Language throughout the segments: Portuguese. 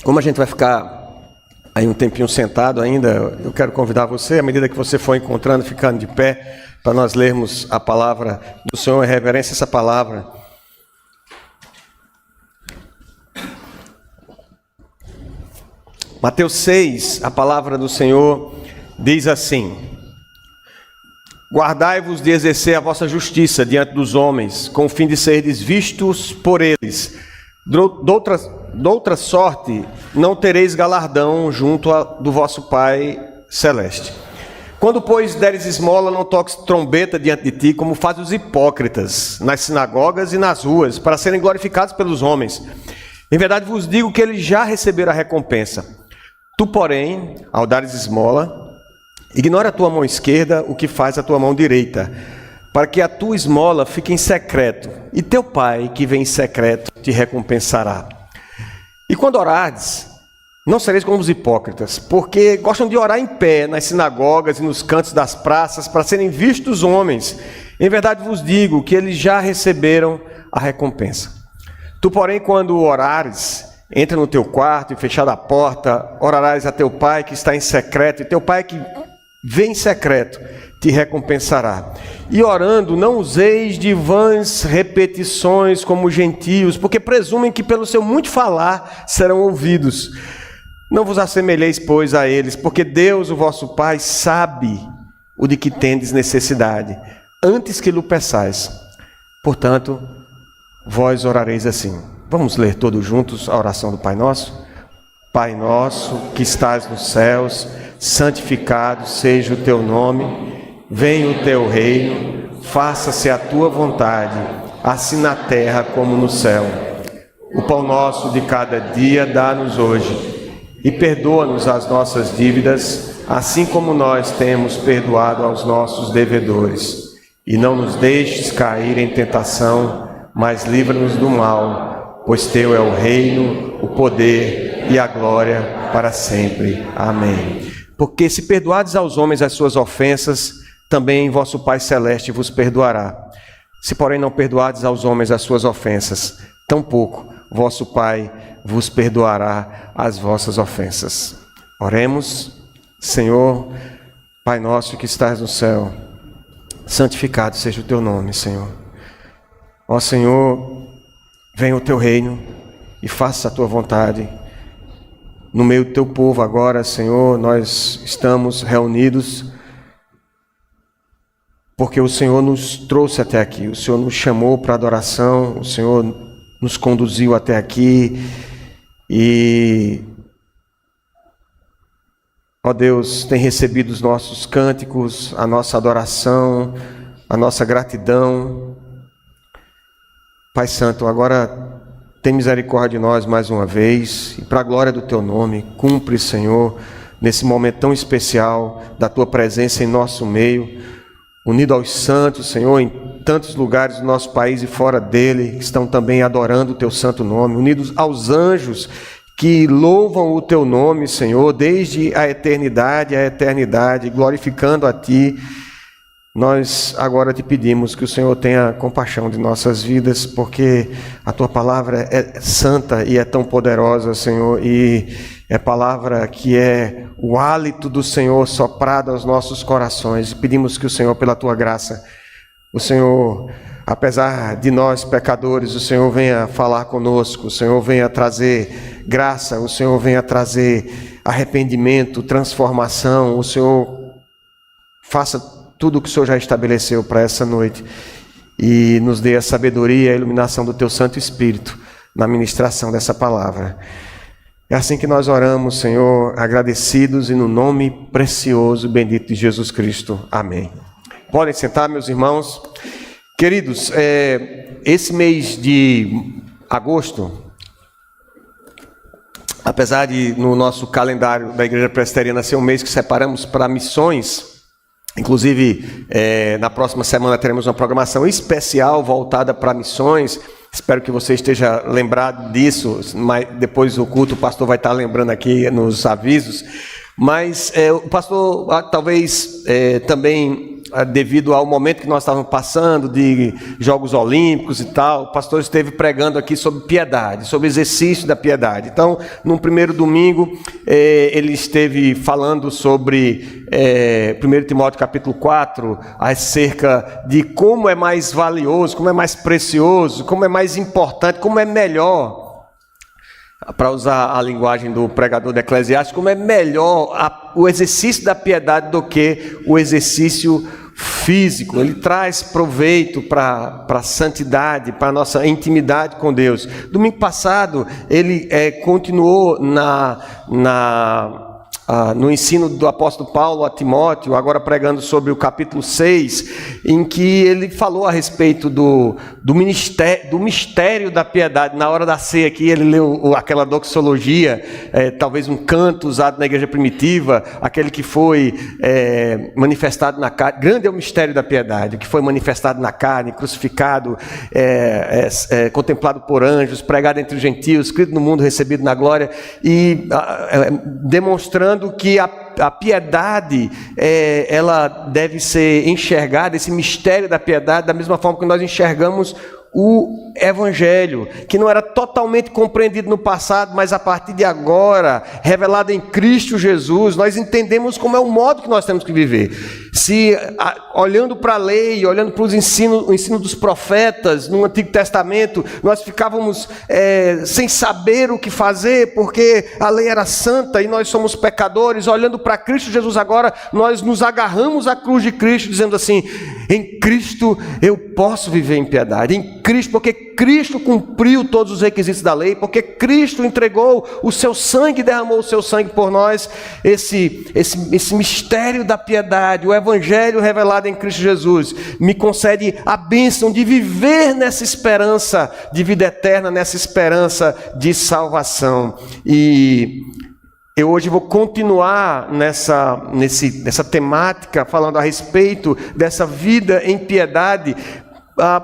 Como a gente vai ficar aí um tempinho sentado ainda, eu quero convidar você, à medida que você for encontrando, ficando de pé, para nós lermos a palavra do Senhor, em reverência a essa palavra. Mateus 6, a palavra do Senhor diz assim: guardai-vos de exercer a vossa justiça diante dos homens, com o fim de serdes vistos por eles. De outra sorte, não tereis galardão junto do vosso Pai Celeste. Quando, pois, deres esmola, não toques trombeta diante de ti, como fazem os hipócritas, nas sinagogas e nas ruas, para serem glorificados pelos homens. Em verdade vos digo que eles já receberam a recompensa. Tu, porém, ao dares esmola, ignora a tua mão esquerda o que faz a tua mão direita, para que a tua esmola fique em secreto, e teu Pai, que vem em secreto, te recompensará. E quando orardes, não sereis como os hipócritas, porque gostam de orar em pé nas sinagogas e nos cantos das praças, para serem vistos os homens. Em verdade vos digo que eles já receberam a recompensa. Tu, porém, quando orares, entra no teu quarto e, fechada a porta, orarás a teu Pai que está em secreto, e teu Pai que vem em secreto te recompensará. E orando, não useis de vãs repetições como os gentios, porque presumem que pelo seu muito falar serão ouvidos. Não vos assemelheis, pois, a eles, porque Deus, o vosso Pai, sabe o de que tendes necessidade, antes que lhe peçais. Portanto, vós orareis assim. Vamos ler todos juntos a oração do Pai Nosso? Pai nosso, que estás nos céus, santificado seja o teu nome. Venha o teu reino, faça-se a tua vontade, assim na terra como no céu. O pão nosso de cada dia dá-nos hoje, e perdoa-nos as nossas dívidas, assim como nós temos perdoado aos nossos devedores. E não nos deixes cair em tentação, mas livra-nos do mal, pois teu é o reino, o poder e a glória para sempre. Amém. Porque se perdoardes aos homens as suas ofensas, também vosso Pai Celeste vos perdoará. Se, porém, não perdoardes aos homens as suas ofensas, tampouco vosso Pai vos perdoará as vossas ofensas. Oremos. Senhor, Pai nosso que estás no céu, santificado seja o teu nome, Senhor. Ó Senhor, venha o teu reino e faça a tua vontade. No meio do teu povo agora, Senhor, nós estamos reunidos porque o Senhor nos trouxe até aqui, o Senhor nos chamou para adoração, o Senhor nos conduziu até aqui e, ó Deus, tem recebido os nossos cânticos, a nossa adoração, a nossa gratidão. Pai Santo, agora tem misericórdia de nós mais uma vez e para a glória do teu nome, cumpre, Senhor, nesse momento tão especial da tua presença em nosso meio, unido aos santos, Senhor, em tantos lugares do nosso país e fora dele, que estão também adorando o teu santo nome, unidos aos anjos que louvam o teu nome, Senhor, desde a eternidade, glorificando a ti. Nós agora te pedimos que o Senhor tenha compaixão de nossas vidas, porque a tua palavra é santa e é tão poderosa, Senhor, e é palavra que é o hálito do Senhor soprado aos nossos corações. Pedimos que o Senhor, pela tua graça, o Senhor, apesar de nós pecadores, o Senhor venha falar conosco, o Senhor venha trazer graça, o Senhor venha trazer arrependimento, transformação, o Senhor faça tudo o que o Senhor já estabeleceu para essa noite e nos dê a sabedoria e a iluminação do teu Santo Espírito na ministração dessa palavra. É assim que nós oramos, Senhor, agradecidos e no nome precioso e bendito de Jesus Cristo. Amém. Podem sentar, meus irmãos. Queridos, esse mês de agosto, apesar de no nosso calendário da Igreja Presbiteriana ser um mês que separamos para missões, inclusive na próxima semana teremos uma programação especial voltada para missões. Espero que você esteja lembrado disso, mas depois do culto o pastor vai estar lembrando aqui nos avisos. Mas o pastor talvez também devido ao momento que nós estávamos passando, de Jogos Olímpicos e tal, o pastor esteve pregando aqui sobre piedade, sobre exercício da piedade. Então, num primeiro domingo, ele esteve falando sobre 1 Timóteo capítulo 4, acerca de como é mais valioso, como é mais precioso, como é mais importante, como é melhor, para usar a linguagem do pregador de Eclesiastes, como é melhor o exercício da piedade do que o exercício físico. Ele traz proveito para a santidade, para a nossa intimidade com Deus. Domingo passado, ele continuou no ensino do apóstolo Paulo a Timóteo, agora pregando sobre o capítulo 6, em que ele falou a respeito do mistério da piedade. Na hora da ceia aqui, ele leu aquela doxologia, talvez um canto usado na igreja primitiva, aquele que foi manifestado na carne. Grande é o mistério da piedade, que foi manifestado na carne, crucificado, contemplado por anjos, pregado entre os gentios, escrito no mundo, recebido na glória, e demonstrando que a piedade, ela deve ser enxergada, esse mistério da piedade, da mesma forma que nós enxergamos o Evangelho, que não era totalmente compreendido no passado, mas a partir de agora, revelado em Cristo Jesus, nós entendemos como é o modo que nós temos que viver. Se olhando para a lei, olhando para o ensino dos profetas no Antigo Testamento, nós ficávamos sem saber o que fazer, porque a lei era santa e nós somos pecadores. Olhando para Cristo Jesus agora, nós nos agarramos à cruz de Cristo, dizendo assim: em Cristo eu posso viver em piedade, em Cristo, porque Cristo cumpriu todos os requisitos da lei, porque Cristo entregou o seu sangue, derramou o seu sangue por nós. Esse mistério da piedade, o Evangelho revelado em Cristo Jesus, me concede a bênção de viver nessa esperança de vida eterna, nessa esperança de salvação. E eu hoje vou continuar nessa temática, falando a respeito dessa vida em piedade,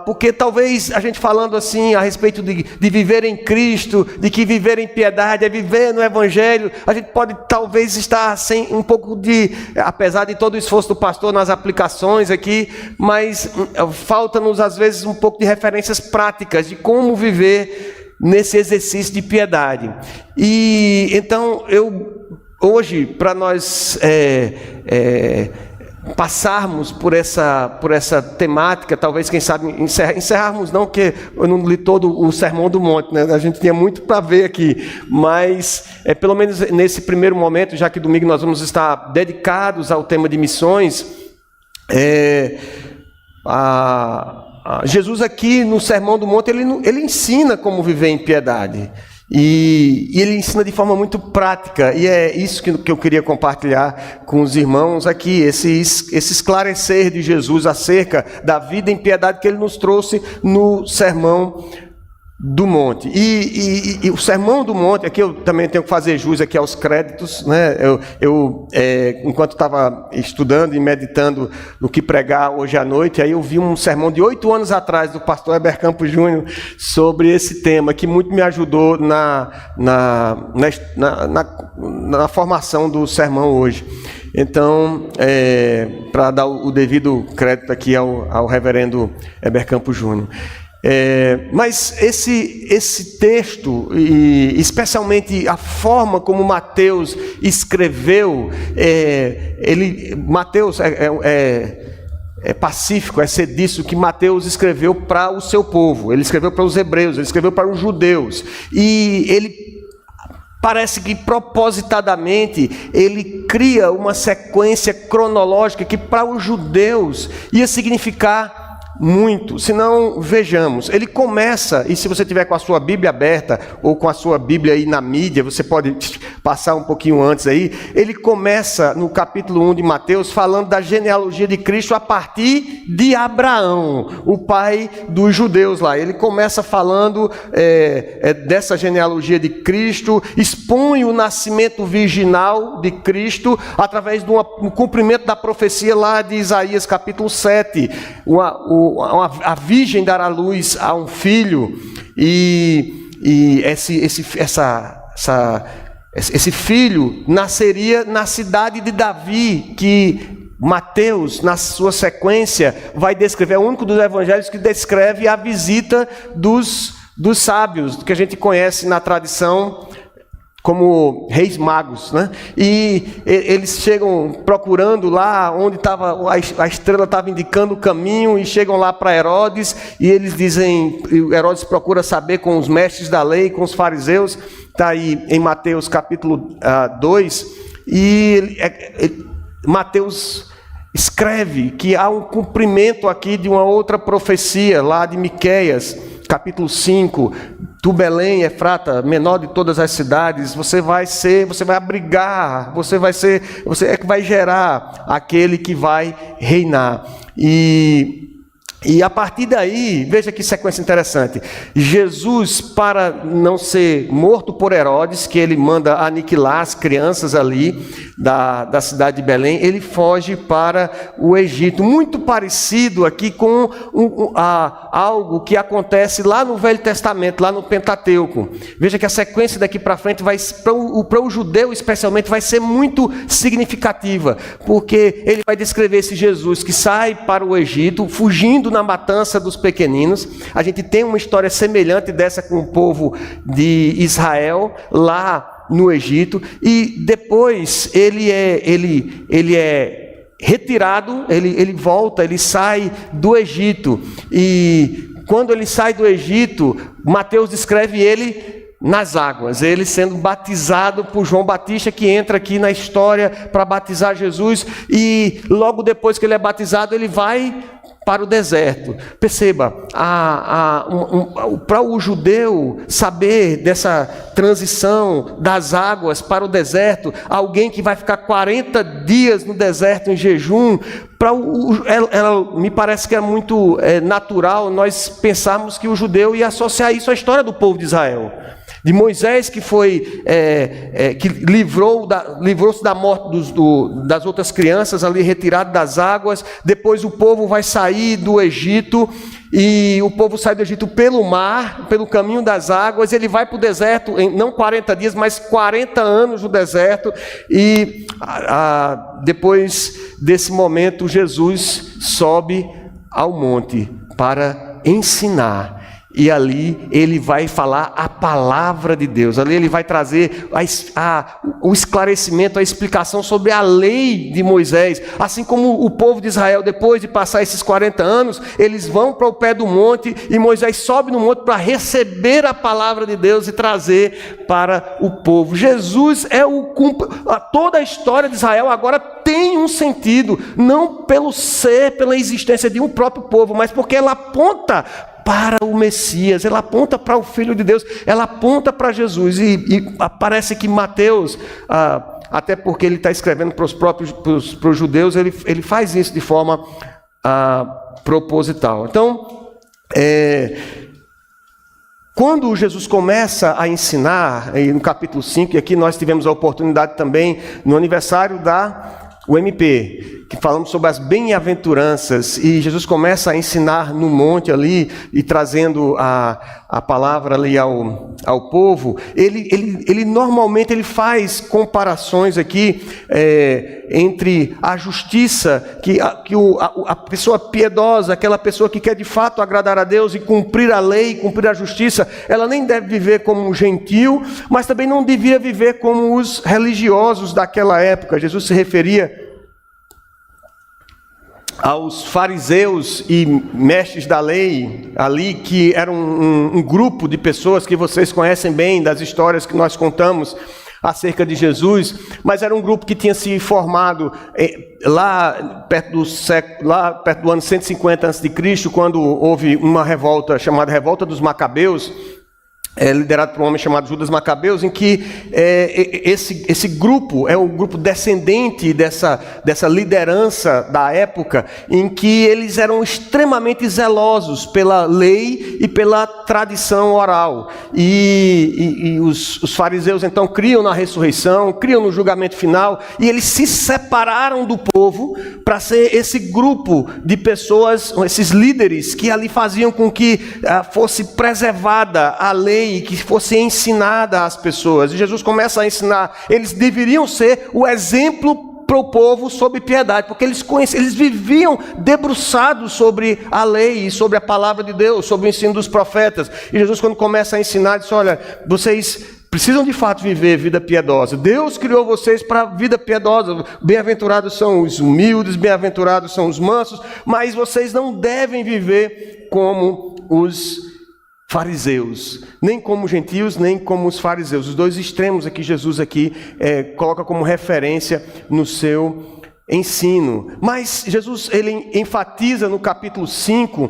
porque talvez a gente falando assim a respeito de viver em Cristo, de que viver em piedade é viver no Evangelho, a gente pode talvez estar sem um pouco apesar de todo o esforço do pastor nas aplicações aqui, mas falta-nos às vezes um pouco de referências práticas de como viver nesse exercício de piedade. E então hoje, para nós passarmos por essa temática, talvez, quem sabe, encerrarmos, não, porque eu não li todo o Sermão do Monte, né? A gente tinha muito para ver aqui, mas pelo menos nesse primeiro momento, já que domingo nós vamos estar dedicados ao tema de missões, Jesus aqui no Sermão do Monte, ele ensina como viver em piedade. E ele ensina de forma muito prática, e é isso que eu queria compartilhar com os irmãos aqui, esse esclarecer de Jesus acerca da vida em piedade que ele nos trouxe no Sermão do Monte. E o Sermão do Monte, aqui eu também tenho que fazer jus aqui aos créditos, né? Enquanto estava estudando e meditando no que pregar hoje à noite, aí eu vi um sermão de 8 anos atrás do pastor Heber Campos Júnior sobre esse tema, que muito me ajudou na formação do sermão hoje. Então, para dar o devido crédito aqui ao reverendo Heber Campos Júnior. Mas esse texto, e especialmente a forma como Mateus escreveu, Mateus é pacífico, ser disso que Mateus escreveu para o seu povo, ele escreveu para os hebreus, ele escreveu para os judeus, e ele parece que propositadamente ele cria uma sequência cronológica que para os judeus ia significar muito. Se não, vejamos, ele começa, e se você tiver com a sua Bíblia aberta, ou com a sua Bíblia aí na mídia, você pode passar um pouquinho antes aí, ele começa no capítulo 1 de Mateus, falando da genealogia de Cristo a partir de Abraão, o pai dos judeus lá. Ele começa falando dessa genealogia de Cristo, expõe o nascimento virginal de Cristo, através do cumprimento da profecia lá de Isaías capítulo 7, a virgem dará luz a um filho, e esse filho nasceria na cidade de Davi, que Mateus, na sua sequência, vai descrever, é o único dos evangelhos que descreve a visita dos sábios, que a gente conhece na tradição como reis magos, né? E eles chegam procurando lá onde estava, a estrela estava indicando o caminho, e chegam lá para Herodes, e eles dizem, Herodes procura saber com os mestres da lei, com os fariseus, está aí em Mateus capítulo 2, e Mateus escreve que há um cumprimento aqui de uma outra profecia, lá de Miqueias, capítulo 5, tu Belém, Efrata, menor de todas as cidades, você vai abrigar, você é que vai gerar aquele que vai reinar. E a partir daí, veja que sequência interessante, Jesus, para não ser morto por Herodes, que ele manda aniquilar as crianças ali da cidade de Belém, ele foge para o Egito, muito parecido aqui com algo que acontece lá no Velho Testamento, lá no Pentateuco. Veja que a sequência daqui para frente, para o judeu especialmente, vai ser muito significativa, porque ele vai descrever esse Jesus que sai para o Egito, fugindo na matança dos pequeninos. A gente tem uma história semelhante dessa com o povo de Israel, lá no Egito, e depois ele é retirado, ele volta, ele sai do Egito, e quando ele sai do Egito, Mateus descreve ele nas águas, ele sendo batizado por João Batista, que entra aqui na história para batizar Jesus, e logo depois que ele é batizado, ele vai para o deserto. Perceba, para o judeu saber dessa transição das águas para o deserto, alguém que vai ficar 40 dias no deserto em jejum, me parece que é muito natural nós pensarmos que o judeu ia associar isso à história do povo de Israel. De Moisés, que foi que livrou-se da morte das outras crianças ali, retirado das águas. Depois o povo vai sair do Egito, e o povo sai do Egito pelo mar, pelo caminho das águas. Ele vai para o deserto, não 40 dias, mas 40 anos no deserto. E depois desse momento, Jesus sobe ao monte para ensinar. E ali ele vai falar a palavra de Deus. Ali ele vai trazer o esclarecimento, a explicação sobre a lei de Moisés. Assim como o povo de Israel, depois de passar esses 40 anos, eles vão para o pé do monte, e Moisés sobe no monte para receber a palavra de Deus e trazer para o povo. Jesus toda a história de Israel agora tem um sentido, não pelo pela existência de um próprio povo, mas porque ela aponta para o Messias, ela aponta para o Filho de Deus, ela aponta para Jesus. E parece que Mateus, até porque ele está escrevendo para os judeus, ele faz isso de forma proposital. Então, quando Jesus começa a ensinar, no capítulo 5, e aqui nós tivemos a oportunidade também, no aniversário da UMP, que falamos sobre as bem-aventuranças, e Jesus começa a ensinar no monte ali, e trazendo a palavra ali ao povo, ele normalmente faz comparações aqui entre a justiça, que a pessoa piedosa, aquela pessoa que quer de fato agradar a Deus e cumprir a lei, cumprir a justiça, ela nem deve viver como um gentil, mas também não devia viver como os religiosos daquela época. Jesus se referia aos fariseus e mestres da lei ali, que eram um grupo de pessoas que vocês conhecem bem das histórias que nós contamos acerca de Jesus, mas era um grupo que tinha se formado lá perto do ano 150 a.C., quando houve uma revolta chamada Revolta dos Macabeus, liderado por um homem chamado Judas Macabeus, em que esse grupo é um grupo descendente dessa liderança da época, em que eles eram extremamente zelosos pela lei e pela tradição oral. E os fariseus então criam na ressurreição, criam no julgamento final, e eles se separaram do povo para ser esse grupo de pessoas, esses líderes que ali faziam com que fosse preservada a lei, que fosse ensinada às pessoas. E Jesus começa a ensinar, eles deveriam ser o exemplo para o povo sobre piedade, porque eles viviam debruçados sobre a lei, sobre a palavra de Deus, sobre o ensino dos profetas. E Jesus, quando começa a ensinar, diz: olha, vocês precisam de fato viver vida piedosa. Deus criou vocês para a vida piedosa. Bem-aventurados são os humildes, bem-aventurados são os mansos, mas vocês não devem viver como os fariseus, nem como gentios, nem como os fariseus. Os dois extremos aqui, Jesus coloca como referência no seu ensino. Mas Jesus, ele enfatiza no capítulo 5,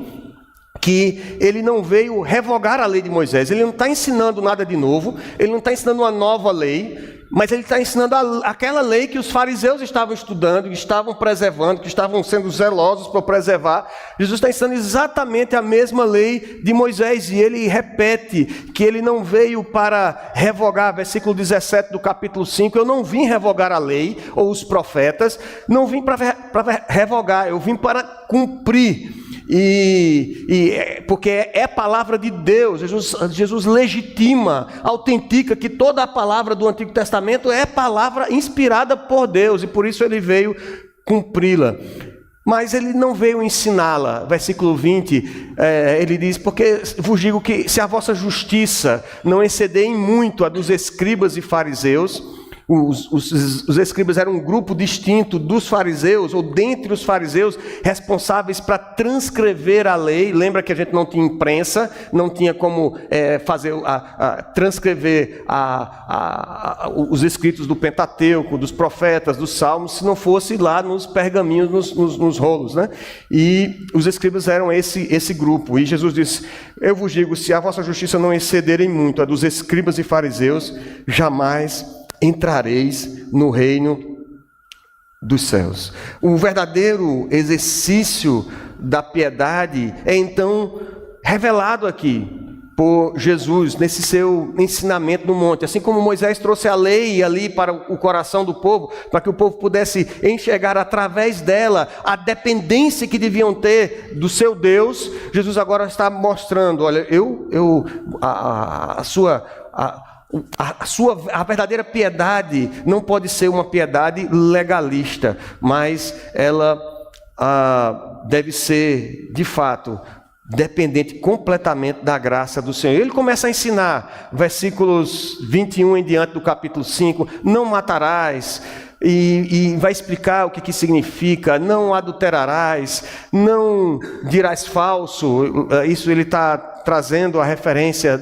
que ele não veio revogar a lei de Moisés. Ele não está ensinando nada de novo, ele não está ensinando uma nova lei, mas ele está ensinando aquela lei que os fariseus estavam estudando, que estavam preservando, que estavam sendo zelosos para preservar. Jesus está ensinando exatamente a mesma lei de Moisés, e ele repete que ele não veio para revogar, versículo 17 do capítulo 5, eu não vim revogar a lei, ou os profetas, não vim para revogar, eu vim para cumprir. Porque é palavra de Deus. Jesus legitima, autentica que toda a palavra do Antigo Testamento é palavra inspirada por Deus, e por isso ele veio cumpri-la. Mas ele não veio ensiná-la. Versículo 20, ele diz: porque vos digo que se a vossa justiça não exceder em muito a dos escribas e fariseus. Os escribas eram um grupo distinto dos fariseus, ou dentre os fariseus, responsáveis para transcrever a lei. Lembra que a gente não tinha imprensa, não tinha como transcrever os escritos do Pentateuco, dos profetas, dos salmos, se não fosse lá nos pergaminhos, nos rolos, né? E os escribas eram esse grupo. E Jesus disse: eu vos digo, se a vossa justiça não exceder em muito a dos escribas e fariseus, jamais entrareis no reino dos céus. O verdadeiro exercício da piedade é então revelado aqui por Jesus nesse seu ensinamento no monte. Assim como Moisés trouxe a lei ali para o coração do povo, para que o povo pudesse enxergar através dela a dependência que deviam ter do seu Deus, Jesus agora está mostrando: olha, a verdadeira piedade não pode ser uma piedade legalista, mas ela deve ser, de fato, dependente completamente da graça do Senhor. Ele começa a ensinar, versículos 21 em diante do capítulo 5, não matarás, e vai explicar o que significa, não adulterarás, não dirás falso. Isso ele está trazendo a referência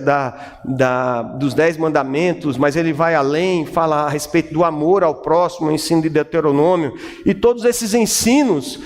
dos 10 mandamentos, mas ele vai além, fala a respeito do amor ao próximo, o ensino de Deuteronômio, e todos esses ensinos,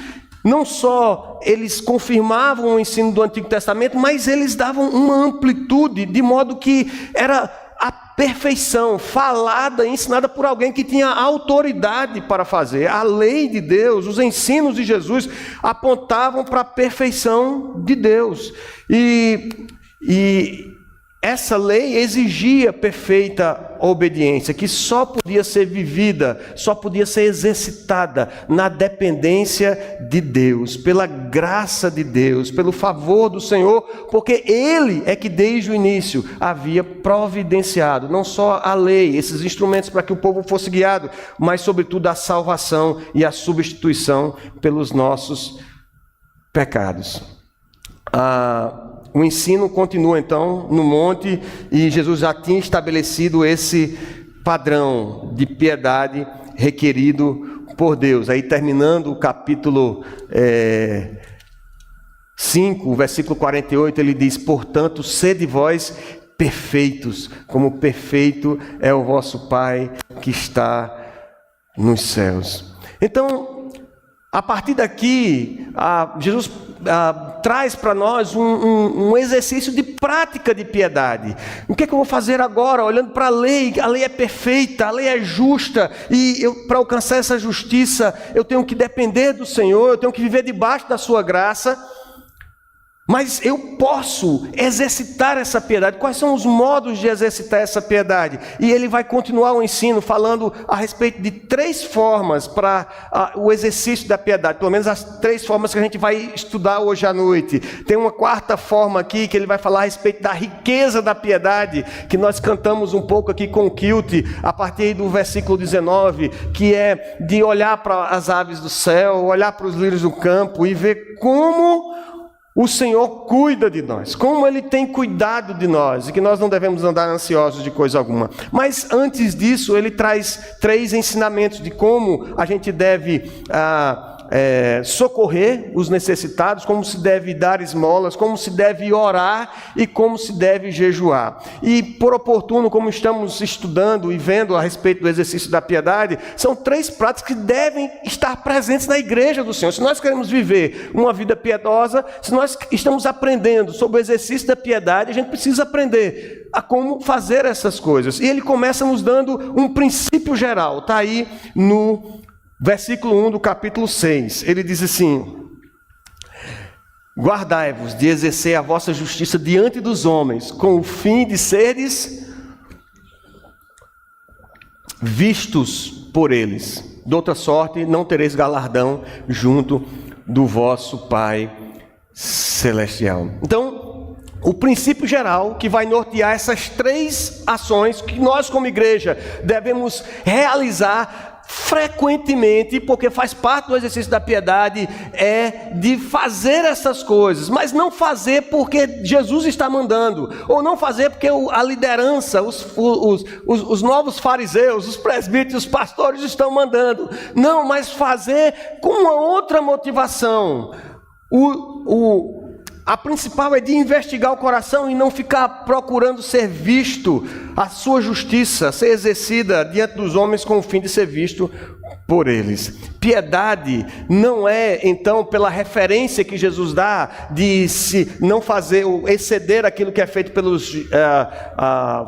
não só eles confirmavam o ensino do Antigo Testamento, mas eles davam uma amplitude, de modo que era a perfeição, falada, ensinada por alguém que tinha autoridade para fazer. A lei de Deus, os ensinos de Jesus apontavam para a perfeição de Deus. E essa lei exigia perfeita obediência, que só podia ser vivida, só podia ser exercitada na dependência de Deus, pela graça de Deus, pelo favor do Senhor, porque Ele é que desde o início havia providenciado não só a lei, esses instrumentos para que o povo fosse guiado, mas sobretudo a salvação e a substituição pelos nossos pecados. O ensino continua então no monte, e Jesus já tinha estabelecido esse padrão de piedade requerido por Deus. Aí, terminando o capítulo 5, versículo 48, ele diz: portanto, sede vós perfeitos, como perfeito é o vosso Pai que está nos céus. Então, a partir daqui, Jesus traz para nós um exercício de prática de piedade. O que é que eu vou fazer agora? Olhando para a lei é perfeita, a lei é justa, e para alcançar essa justiça, eu tenho que depender do Senhor, eu tenho que viver debaixo da sua graça. Mas eu posso exercitar essa piedade. Quais são os modos de exercitar essa piedade? E ele vai continuar o ensino falando a respeito de 3 formas para o exercício da piedade. Pelo menos as 3 formas que a gente vai estudar hoje à noite. Tem uma 4ª forma aqui que ele vai falar a respeito da riqueza da piedade, que nós cantamos um pouco aqui com o Kilt, a partir do versículo 19, que é de olhar para as aves do céu, olhar para os lírios do campo e ver como o Senhor cuida de nós, como Ele tem cuidado de nós, e que nós não devemos andar ansiosos de coisa alguma. Mas antes disso, Ele traz 3 ensinamentos de como a gente deve socorrer os necessitados, como se deve dar esmolas, como se deve orar e como se deve jejuar. E por oportuno, como estamos estudando e vendo a respeito do exercício da piedade, são 3 práticas que devem estar presentes na igreja do Senhor. Se nós queremos viver uma vida piedosa, se nós estamos aprendendo sobre o exercício da piedade, a gente precisa aprender a como fazer essas coisas. E ele começa nos dando um princípio geral, está aí no versículo 1 do capítulo 6, ele diz assim: guardai-vos de exercer a vossa justiça diante dos homens, com o fim de seres vistos por eles. De outra sorte, não tereis galardão junto do vosso Pai Celestial. Então, o princípio geral que vai nortear essas 3 ações que nós como igreja devemos realizar frequentemente, porque faz parte do exercício da piedade, é de fazer essas coisas, mas não fazer porque Jesus está mandando, ou não fazer porque a liderança, os novos fariseus, os presbíteros, os pastores estão mandando. Não, mas fazer com uma outra motivação. A principal é de investigar o coração e não ficar procurando ser visto, a sua justiça ser exercida diante dos homens com o fim de ser visto por eles. Piedade não é, então, pela referência que Jesus dá de se não fazer, exceder aquilo que é feito pelos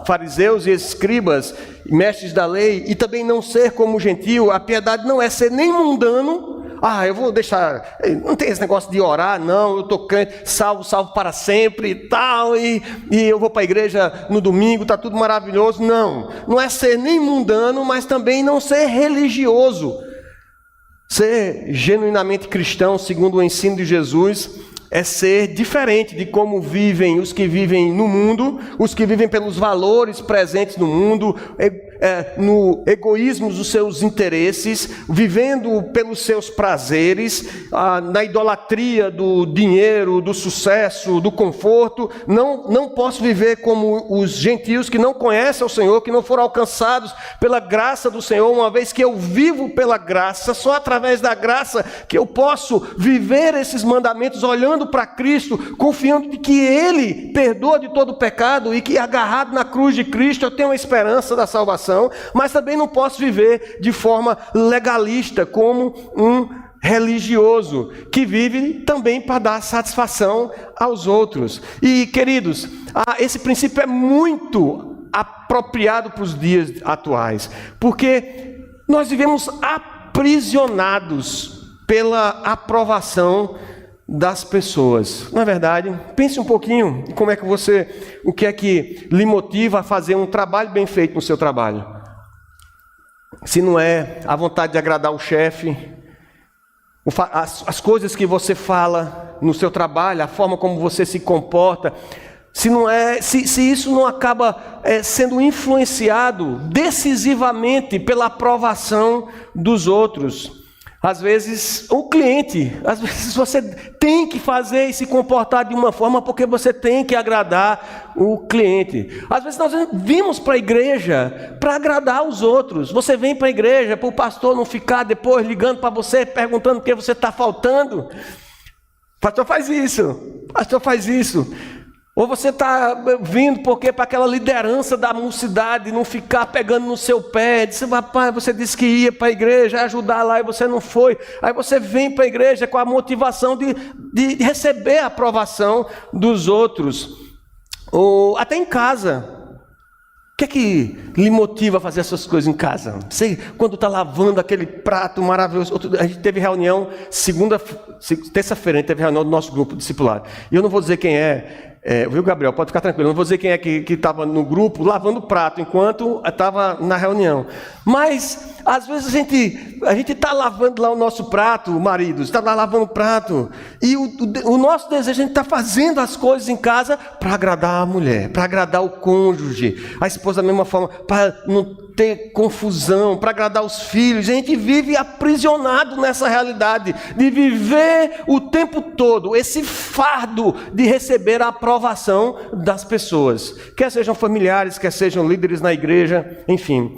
fariseus e escribas, mestres da lei, e também não ser como gentio. A piedade não é ser nem mundano. Eu vou deixar, não tem esse negócio de orar, não, eu estou crente, salvo para sempre e tal, e eu vou para a igreja no domingo, está tudo maravilhoso. Não é ser nem mundano, mas também não ser religioso. Ser genuinamente cristão, segundo o ensino de Jesus, é ser diferente de como vivem os que vivem no mundo, os que vivem pelos valores presentes no mundo, no egoísmo dos seus interesses, vivendo pelos seus prazeres, na idolatria do dinheiro, do sucesso, do conforto. Não posso viver como os gentios que não conhecem o Senhor, que não foram alcançados pela graça do Senhor, uma vez que eu vivo pela graça, só através da graça que eu posso viver esses mandamentos, olhando para Cristo, confiando de que Ele perdoa de todo o pecado e que agarrado na cruz de Cristo eu tenho a esperança da salvação. Mas também não posso viver de forma legalista, como um religioso, que vive também para dar satisfação aos outros. E, queridos, esse princípio é muito apropriado para os dias atuais, porque nós vivemos aprisionados pela aprovação das pessoas. Na verdade, pense um pouquinho como é que o que é que lhe motiva a fazer um trabalho bem feito no seu trabalho. Se não é a vontade de agradar o chefe, as coisas que você fala no seu trabalho, a forma como você se comporta, se isso não acaba sendo influenciado decisivamente pela aprovação dos outros. Às vezes, o cliente, às vezes você tem que fazer e se comportar de uma forma porque você tem que agradar o cliente. Às vezes nós vimos para a igreja para agradar os outros. Você vem para a igreja para o pastor não ficar depois ligando para você, perguntando o que você está faltando. Pastor faz isso, pastor faz isso. Ou você está vindo porque para aquela liderança da mocidade não ficar pegando no seu pé, disse, rapaz, você disse que ia para a igreja ajudar lá e você não foi. Aí você vem para a igreja com a motivação de receber a aprovação dos outros. Ou até em casa. que é que lhe motiva a fazer essas coisas em casa? Você, quando está lavando aquele prato maravilhoso. A gente teve reunião terça-feira, a gente teve reunião do nosso grupo discipulado. E eu não vou dizer quem viu, Gabriel? Pode ficar tranquilo. Eu não vou dizer quem é que estava no grupo lavando prato enquanto estava na reunião. Mas, às vezes, a gente está lavando lá o nosso prato, maridos, está lá lavando o prato. E o nosso desejo, a gente está fazendo as coisas em casa para agradar a mulher, para agradar o cônjuge, a esposa da mesma forma, para não ter confusão, para agradar os filhos. A gente vive aprisionado nessa realidade de viver o tempo todo esse fardo de receber a aprovação das pessoas, quer sejam familiares, quer sejam líderes na igreja, enfim.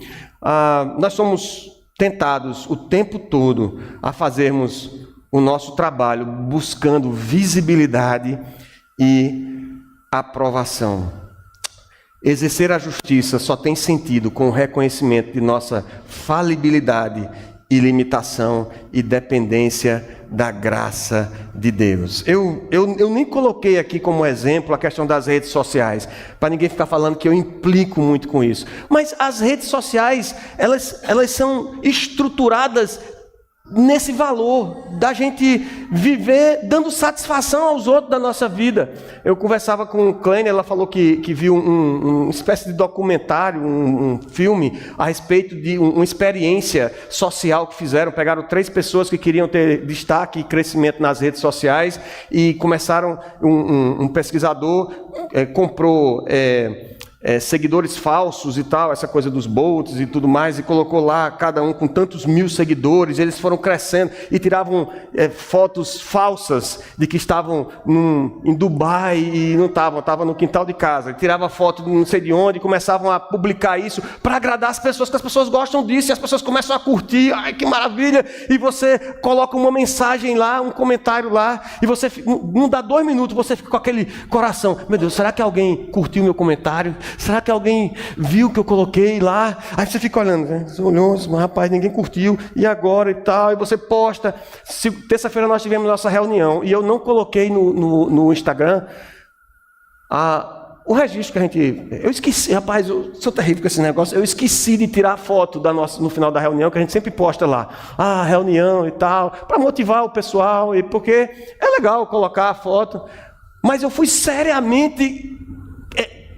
Nós somos tentados o tempo todo a fazermos o nosso trabalho buscando visibilidade e aprovação. Exercer a justiça só tem sentido com o reconhecimento de nossa falibilidade e limitação e dependência da graça de Deus. Eu nem coloquei aqui como exemplo a questão das redes sociais, para ninguém ficar falando que eu implico muito com isso. Mas as redes sociais, elas são estruturadas nesse valor da gente viver dando satisfação aos outros da nossa vida. Eu conversava com o Kleiner, ela falou que viu uma espécie de documentário, um filme a respeito de uma experiência social que fizeram. Pegaram 3 pessoas que queriam ter destaque e crescimento nas redes sociais e começaram, um pesquisador comprou seguidores falsos e tal, essa coisa dos bots e tudo mais, e colocou lá cada um com tantos mil seguidores. Eles foram crescendo e tiravam fotos falsas de que estavam em Dubai e não estavam no quintal de casa. Tirava foto de não sei de onde e começavam a publicar isso para agradar as pessoas, que as pessoas gostam disso, e as pessoas começam a curtir. Ai, que maravilha! E você coloca uma mensagem lá, um comentário lá, e você não dá 2 minutos, você fica com aquele coração: meu Deus, será que alguém curtiu meu comentário? Será que alguém viu que eu coloquei lá? Aí você fica olhando, né? Você olhou, mas rapaz, ninguém curtiu, e agora e tal, e você posta. Terça-feira nós tivemos nossa reunião, e eu não coloquei no Instagram o registro que a gente... Eu esqueci, rapaz, eu sou terrível com esse negócio, eu esqueci de tirar a foto no final da reunião, que a gente sempre posta lá, reunião e tal, para motivar o pessoal, e porque é legal colocar a foto, mas eu fui seriamente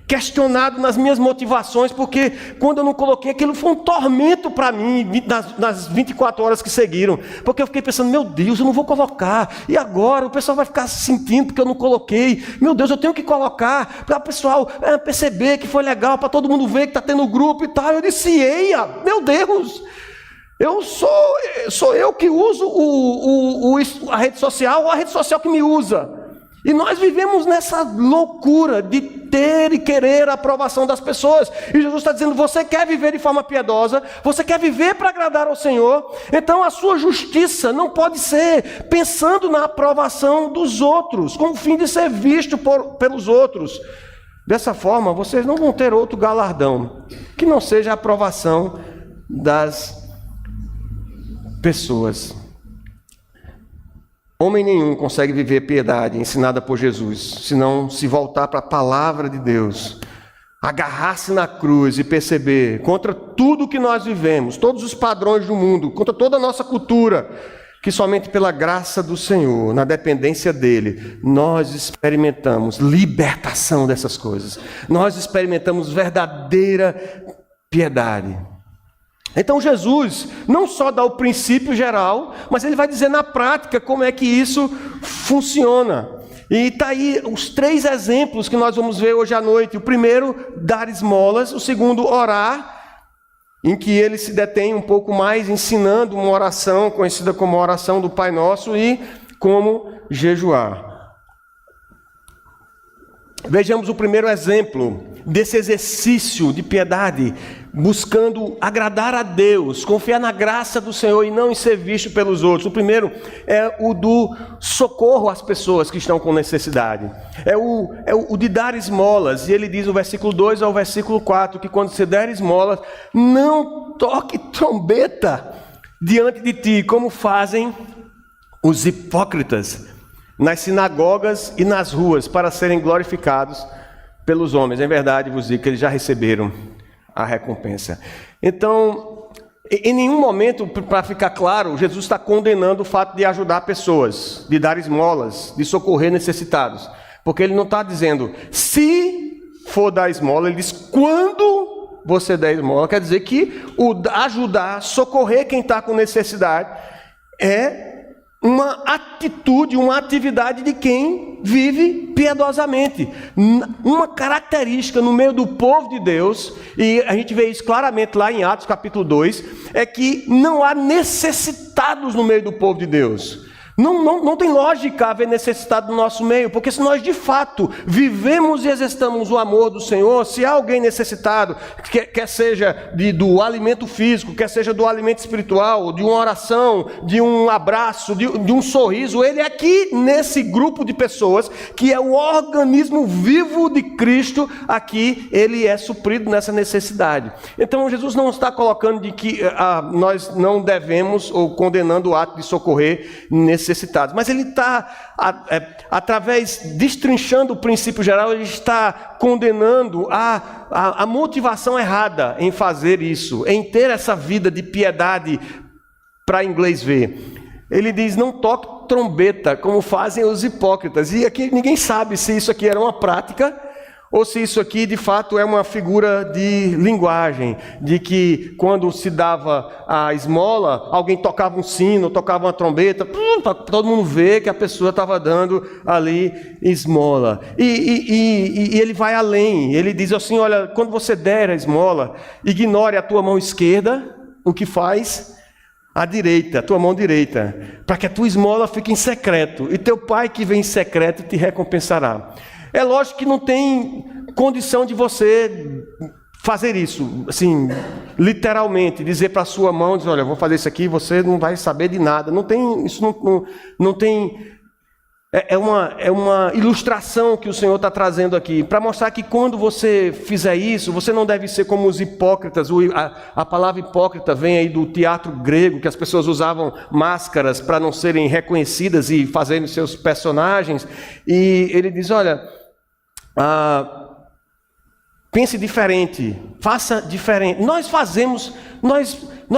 questionado nas minhas motivações, porque quando eu não coloquei, aquilo foi um tormento para mim nas 24 horas que seguiram, porque eu fiquei pensando: meu Deus, eu não vou colocar, e agora o pessoal vai ficar se sentindo porque eu não coloquei. Meu Deus, eu tenho que colocar para o pessoal perceber que foi legal, para todo mundo ver que está tendo grupo e tal. Eu disse: eia, meu Deus, sou eu que uso a rede social, ou a rede social que me usa? E nós vivemos nessa loucura de ter e querer a aprovação das pessoas. E Jesus está dizendo: você quer viver de forma piedosa, você quer viver para agradar ao Senhor, então a sua justiça não pode ser pensando na aprovação dos outros, com o fim de ser visto pelos outros. Dessa forma, vocês não vão ter outro galardão que não seja a aprovação das pessoas. Homem nenhum consegue viver piedade ensinada por Jesus, se não se voltar para a palavra de Deus, agarrar-se na cruz e perceber, contra tudo que nós vivemos, todos os padrões do mundo, contra toda a nossa cultura, que somente pela graça do Senhor, na dependência dEle, nós experimentamos libertação dessas coisas, nós experimentamos verdadeira piedade. Então Jesus não só dá o princípio geral, mas ele vai dizer na prática como é que isso funciona. E está aí os 3 exemplos que nós vamos ver hoje à noite. O primeiro, dar esmolas. O segundo, orar, em que ele se detém um pouco mais ensinando uma oração conhecida como a oração do Pai Nosso, e como jejuar. Vejamos o primeiro exemplo desse exercício de piedade, buscando agradar a Deus, confiar na graça do Senhor e não em ser visto pelos outros. O primeiro é o do socorro às pessoas que estão com necessidade. É o de dar esmolas. E ele diz no versículo 2 ao versículo 4 que quando você der esmolas, não toque trombeta diante de ti, como fazem os hipócritas nas sinagogas e nas ruas, para serem glorificados pelos homens. Em verdade vos digo que eles já receberam a recompensa. Então, em nenhum momento, para ficar claro, Jesus está condenando o fato de ajudar pessoas, de dar esmolas, de socorrer necessitados. Porque ele não está dizendo, se for dar esmola, ele diz, quando você der esmola. Quer dizer que o ajudar, socorrer quem está com necessidade, é uma atitude, uma atividade de quem vive piedosamente. Uma característica no meio do povo de Deus, e a gente vê isso claramente lá em Atos capítulo 2, é que não há necessitados no meio do povo de Deus. Não tem lógica haver necessidade no nosso meio, porque se nós de fato vivemos e exercitamos o amor do Senhor, se há alguém necessitado, quer seja do alimento físico, quer seja do alimento espiritual, de uma oração, de um abraço, de um sorriso, ele é aqui nesse grupo de pessoas, que é o organismo vivo de Cristo, aqui ele é suprido nessa necessidade. Então Jesus não está colocando de que nós não devemos, ou condenando o ato de socorrer necessitados, mas ele está, destrinchando o princípio geral, ele está condenando a motivação errada em fazer isso, em ter essa vida de piedade, para inglês ver. Ele diz, não toque trombeta, como fazem os hipócritas. E aqui ninguém sabe se isso aqui era uma prática, ou se isso aqui de fato é uma figura de linguagem, de que quando se dava a esmola, alguém tocava um sino, tocava uma trombeta, para todo mundo ver que a pessoa estava dando ali esmola. E ele vai além, ele diz assim, olha, quando você der a esmola, ignore a tua mão esquerda, o que faz? A direita, a tua mão direita, para que a tua esmola fique em secreto, e teu pai que vem em secreto te recompensará. É lógico que não tem condição de você fazer isso, assim, literalmente, dizer para a sua mão, dizer, olha, eu vou fazer isso aqui, você não vai saber de nada. Não tem, isso não tem, é uma ilustração que o Senhor está trazendo aqui, para mostrar que quando você fizer isso, você não deve ser como os hipócritas. A palavra hipócrita vem aí do teatro grego, que as pessoas usavam máscaras para não serem reconhecidas e fazerem seus personagens, e ele diz, olha, pense diferente, faça diferente. Nós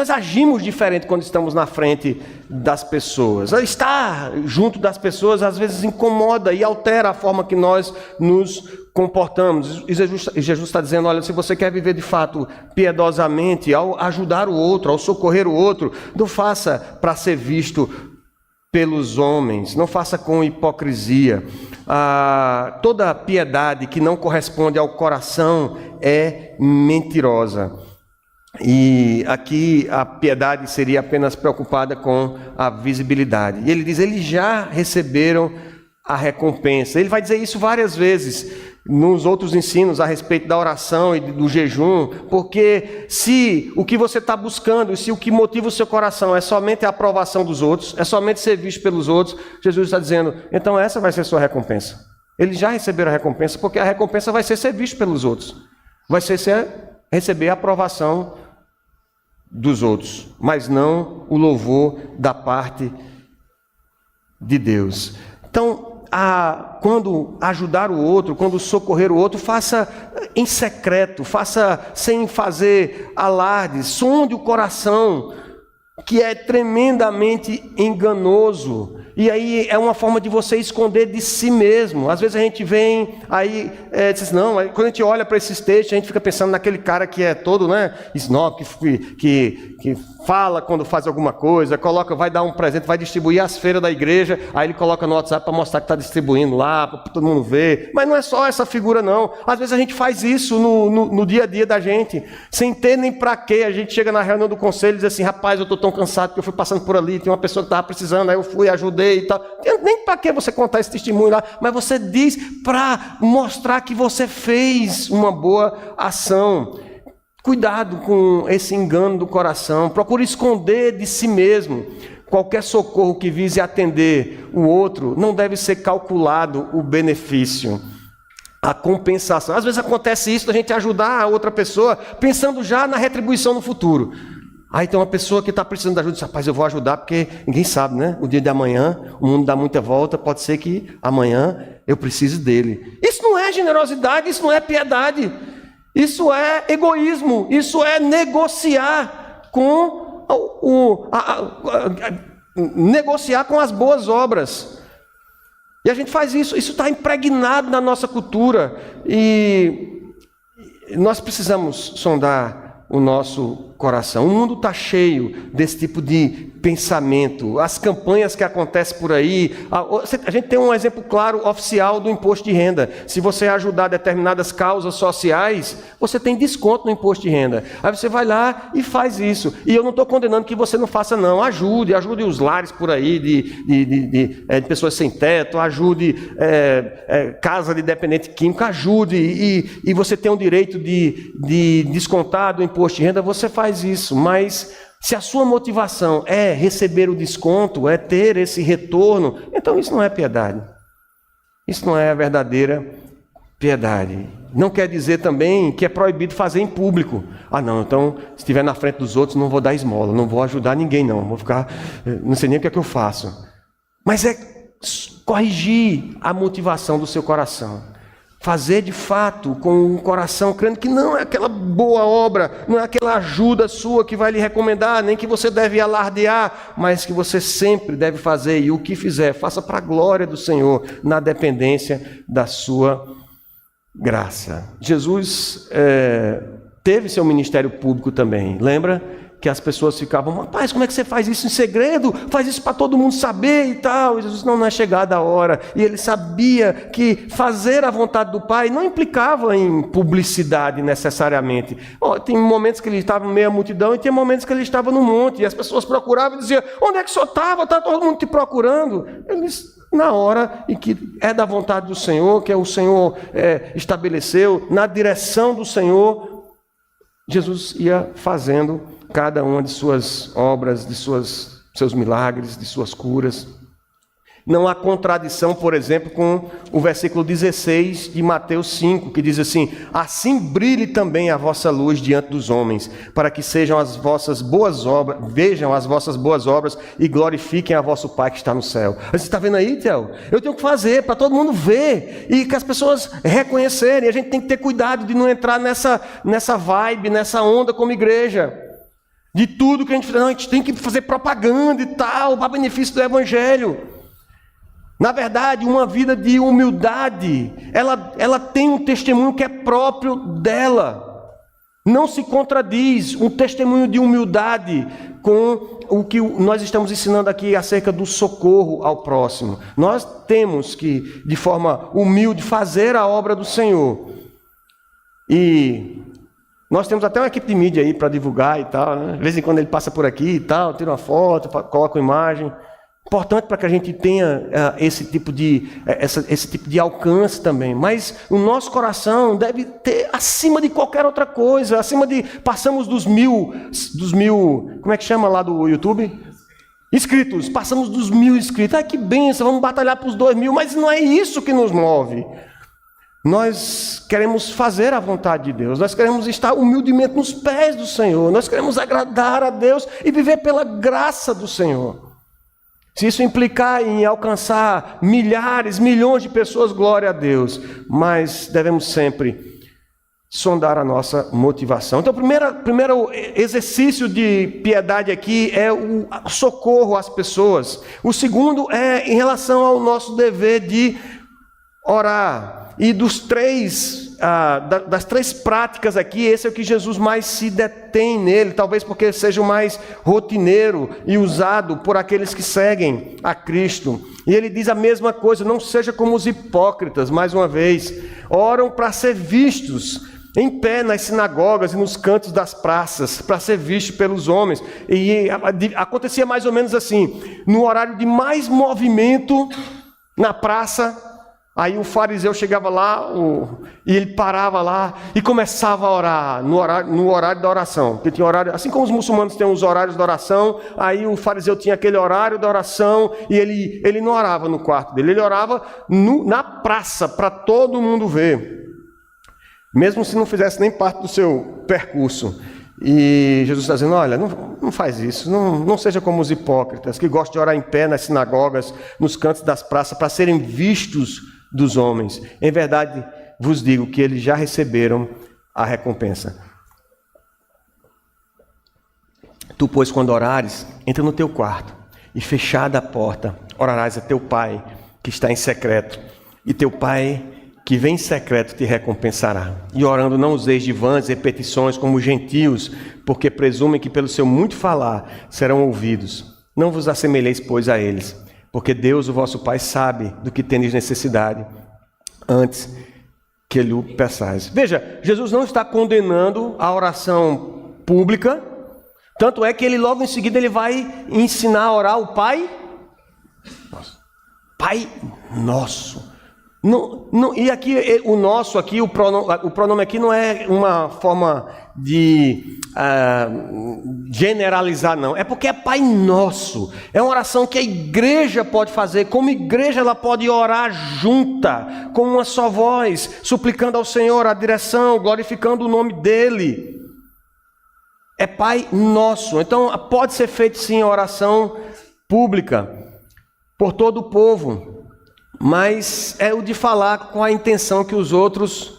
agimos diferente quando estamos na frente das pessoas. Estar junto das pessoas às vezes incomoda e altera a forma que nós nos comportamos. E Jesus está dizendo, olha, se você quer viver de fato piedosamente, ao ajudar o outro, ao socorrer o outro, não faça para ser visto pelos homens, não faça com hipocrisia. Toda piedade que não corresponde ao coração é mentirosa. E aqui a piedade seria apenas preocupada com a visibilidade. E ele diz, eles já receberam a recompensa. Ele vai dizer isso várias vezes nos outros ensinos a respeito da oração e do jejum, porque se o que você está buscando, se o que motiva o seu coração é somente a aprovação dos outros, é somente ser visto pelos outros, Jesus está dizendo, então essa vai ser a sua recompensa. Eles já receberam a recompensa, porque a recompensa vai ser visto pelos outros, vai ser receber a aprovação dos outros, mas não o louvor da parte de Deus. Então, quando ajudar o outro, quando socorrer o outro, faça em secreto, faça sem fazer alardes, sonde o coração, que é tremendamente enganoso. E aí é uma forma de você esconder de si mesmo. Às vezes a gente vem, aí diz, não, aí, quando a gente olha para esses textos, a gente fica pensando naquele cara que é todo, né, snob, que fala quando faz alguma coisa, vai dar um presente, vai distribuir as feiras da igreja, aí ele coloca no WhatsApp para mostrar que está distribuindo lá, para todo mundo ver. Mas não é só essa figura, não. Às vezes a gente faz isso no dia a dia da gente, sem ter nem para quê. A gente chega na reunião do conselho e diz assim, rapaz, eu estou tão cansado que eu fui passando por ali, tem uma pessoa que estava precisando, aí eu fui, ajudei e tal. Nem para que você contar esse testemunho lá, mas você diz para mostrar que você fez uma boa ação. Cuidado com esse engano do coração, procure esconder de si mesmo. Qualquer socorro que vise atender o outro, não deve ser calculado o benefício, a compensação. Às vezes acontece isso, a gente ajudar a outra pessoa, pensando já na retribuição no futuro. Aí tem uma pessoa que está precisando de ajuda, diz, rapaz, eu vou ajudar, porque ninguém sabe, né? O dia de amanhã, o mundo dá muita volta, pode ser que amanhã eu precise dele. Isso não é generosidade, isso não é piedade. Isso é egoísmo, isso é negociar com negociar com as boas obras. E a gente faz isso está impregnado na nossa cultura. E nós precisamos sondar o nosso coração. O mundo está cheio desse tipo de pensamento. As campanhas que acontecem por aí. A gente tem um exemplo claro, oficial, do imposto de renda. Se você ajudar determinadas causas sociais, você tem desconto no imposto de renda. Aí você vai lá e faz isso. E eu não estou condenando que você não faça, não. Ajude os lares por aí de pessoas sem teto, ajude casa de dependente químico, ajude. E você tem o direito de descontar do imposto de renda, você faz isso. Mas se a sua motivação é receber o desconto, é ter esse retorno, então isso não é piedade. Isso não é a verdadeira piedade. Não quer dizer também que é proibido fazer em público. Não, então, se estiver na frente dos outros, não vou dar esmola, não vou ajudar ninguém, não. Vou ficar, não sei nem o que é que eu faço. Mas é corrigir a motivação do seu coração. Fazer de fato com o coração, crendo que não é aquela boa obra, não é aquela ajuda sua que vai lhe recomendar, nem que você deve alardear, mas que você sempre deve fazer, e o que fizer, faça para a glória do Senhor, na dependência da sua graça. Jesus teve seu ministério público também, lembra? Que as pessoas ficavam, rapaz, como é que você faz isso em segredo? Faz isso para todo mundo saber e tal. E Jesus, não é chegada a hora. E ele sabia que fazer a vontade do Pai não implicava em publicidade necessariamente. Tem momentos que ele estava no meio da multidão e tem momentos que ele estava no monte. E as pessoas procuravam e diziam, onde é que o senhor estava? Está todo mundo te procurando. Ele disse, na hora em que é da vontade do Senhor, que é o Senhor estabeleceu, na direção do Senhor, Jesus ia fazendo cada uma de suas obras, de seus milagres, de suas curas. Não há contradição, por exemplo, com o versículo 16 de Mateus 5, que diz assim, assim brilhe também a vossa luz diante dos homens, para que sejam as vossas boas obras, vejam as vossas boas obras e glorifiquem a vosso Pai que está no céu. Você está vendo aí, Theo? Eu tenho que fazer para todo mundo ver e que as pessoas reconhecerem. A gente tem que ter cuidado de não entrar nessa vibe, nessa onda como igreja. De tudo que a gente fizer, a gente tem que fazer propaganda e tal, para benefício do Evangelho. Na verdade, uma vida de humildade, ela tem um testemunho que é próprio dela. Não se contradiz um testemunho de humildade com o que nós estamos ensinando aqui acerca do socorro ao próximo. Nós temos que, de forma humilde, fazer a obra do Senhor. E nós temos até uma equipe de mídia aí para divulgar e tal, né? De vez em quando ele passa por aqui e tal, tira uma foto, coloca uma imagem. Importante para que a gente tenha esse tipo de alcance também. Mas o nosso coração deve ter acima de qualquer outra coisa, passamos dos mil, como é que chama lá do YouTube? Inscritos, passamos dos 1000 inscritos. Que bênção, vamos batalhar para os 2000, mas não é isso que nos move. Nós queremos fazer a vontade de Deus, nós queremos estar humildemente nos pés do Senhor, nós queremos agradar a Deus e viver pela graça do Senhor. Se isso implicar em alcançar milhares, milhões de pessoas, glória a Deus, mas devemos sempre sondar a nossa motivação. Então, o primeiro exercício de piedade aqui é o socorro às pessoas. O segundo é em relação ao nosso dever de orar. E das três práticas aqui, esse é o que Jesus mais se detém nele, talvez porque seja o mais rotineiro e usado por aqueles que seguem a Cristo. E ele diz a mesma coisa, não seja como os hipócritas, mais uma vez, oram para ser vistos em pé nas sinagogas e nos cantos das praças, para ser visto pelos homens. E acontecia mais ou menos assim, no horário de mais movimento na praça, aí o fariseu chegava lá e ele parava lá e começava a orar no horário da oração. Porque tinha horário, assim como os muçulmanos têm os horários da oração, aí o fariseu tinha aquele horário da oração e ele não orava no quarto dele, ele orava na praça para todo mundo ver. Mesmo se não fizesse nem parte do seu percurso. E Jesus está dizendo, olha, não faz isso, não seja como os hipócritas, que gostam de orar em pé nas sinagogas, nos cantos das praças, para serem vistos dos homens. Em verdade, vos digo que eles já receberam a recompensa. Tu, pois, quando orares, entra no teu quarto, e fechada a porta, orarás a teu pai, que está em secreto, e teu pai, que vem em secreto, te recompensará. E orando, não useis de vãs repetições como os gentios, porque presumem que pelo seu muito falar serão ouvidos. Não vos assemelheis, pois, a eles, porque Deus, o vosso Pai, sabe do que tendes necessidade, antes que lhe o peçais. Veja, Jesus não está condenando a oração pública, tanto é que ele logo em seguida ele vai ensinar a orar o Pai Nosso. Pai Nosso. E aqui, o nosso aqui, o pronome aqui não é uma forma de generalizar, não. É porque é Pai Nosso. É uma oração que a igreja pode fazer. Como igreja, ela pode orar junta, com uma só voz, suplicando ao Senhor a direção, glorificando o nome dEle. É Pai Nosso. Então, pode ser feito sim a oração pública por todo o povo. Mas é o de falar com a intenção que os outros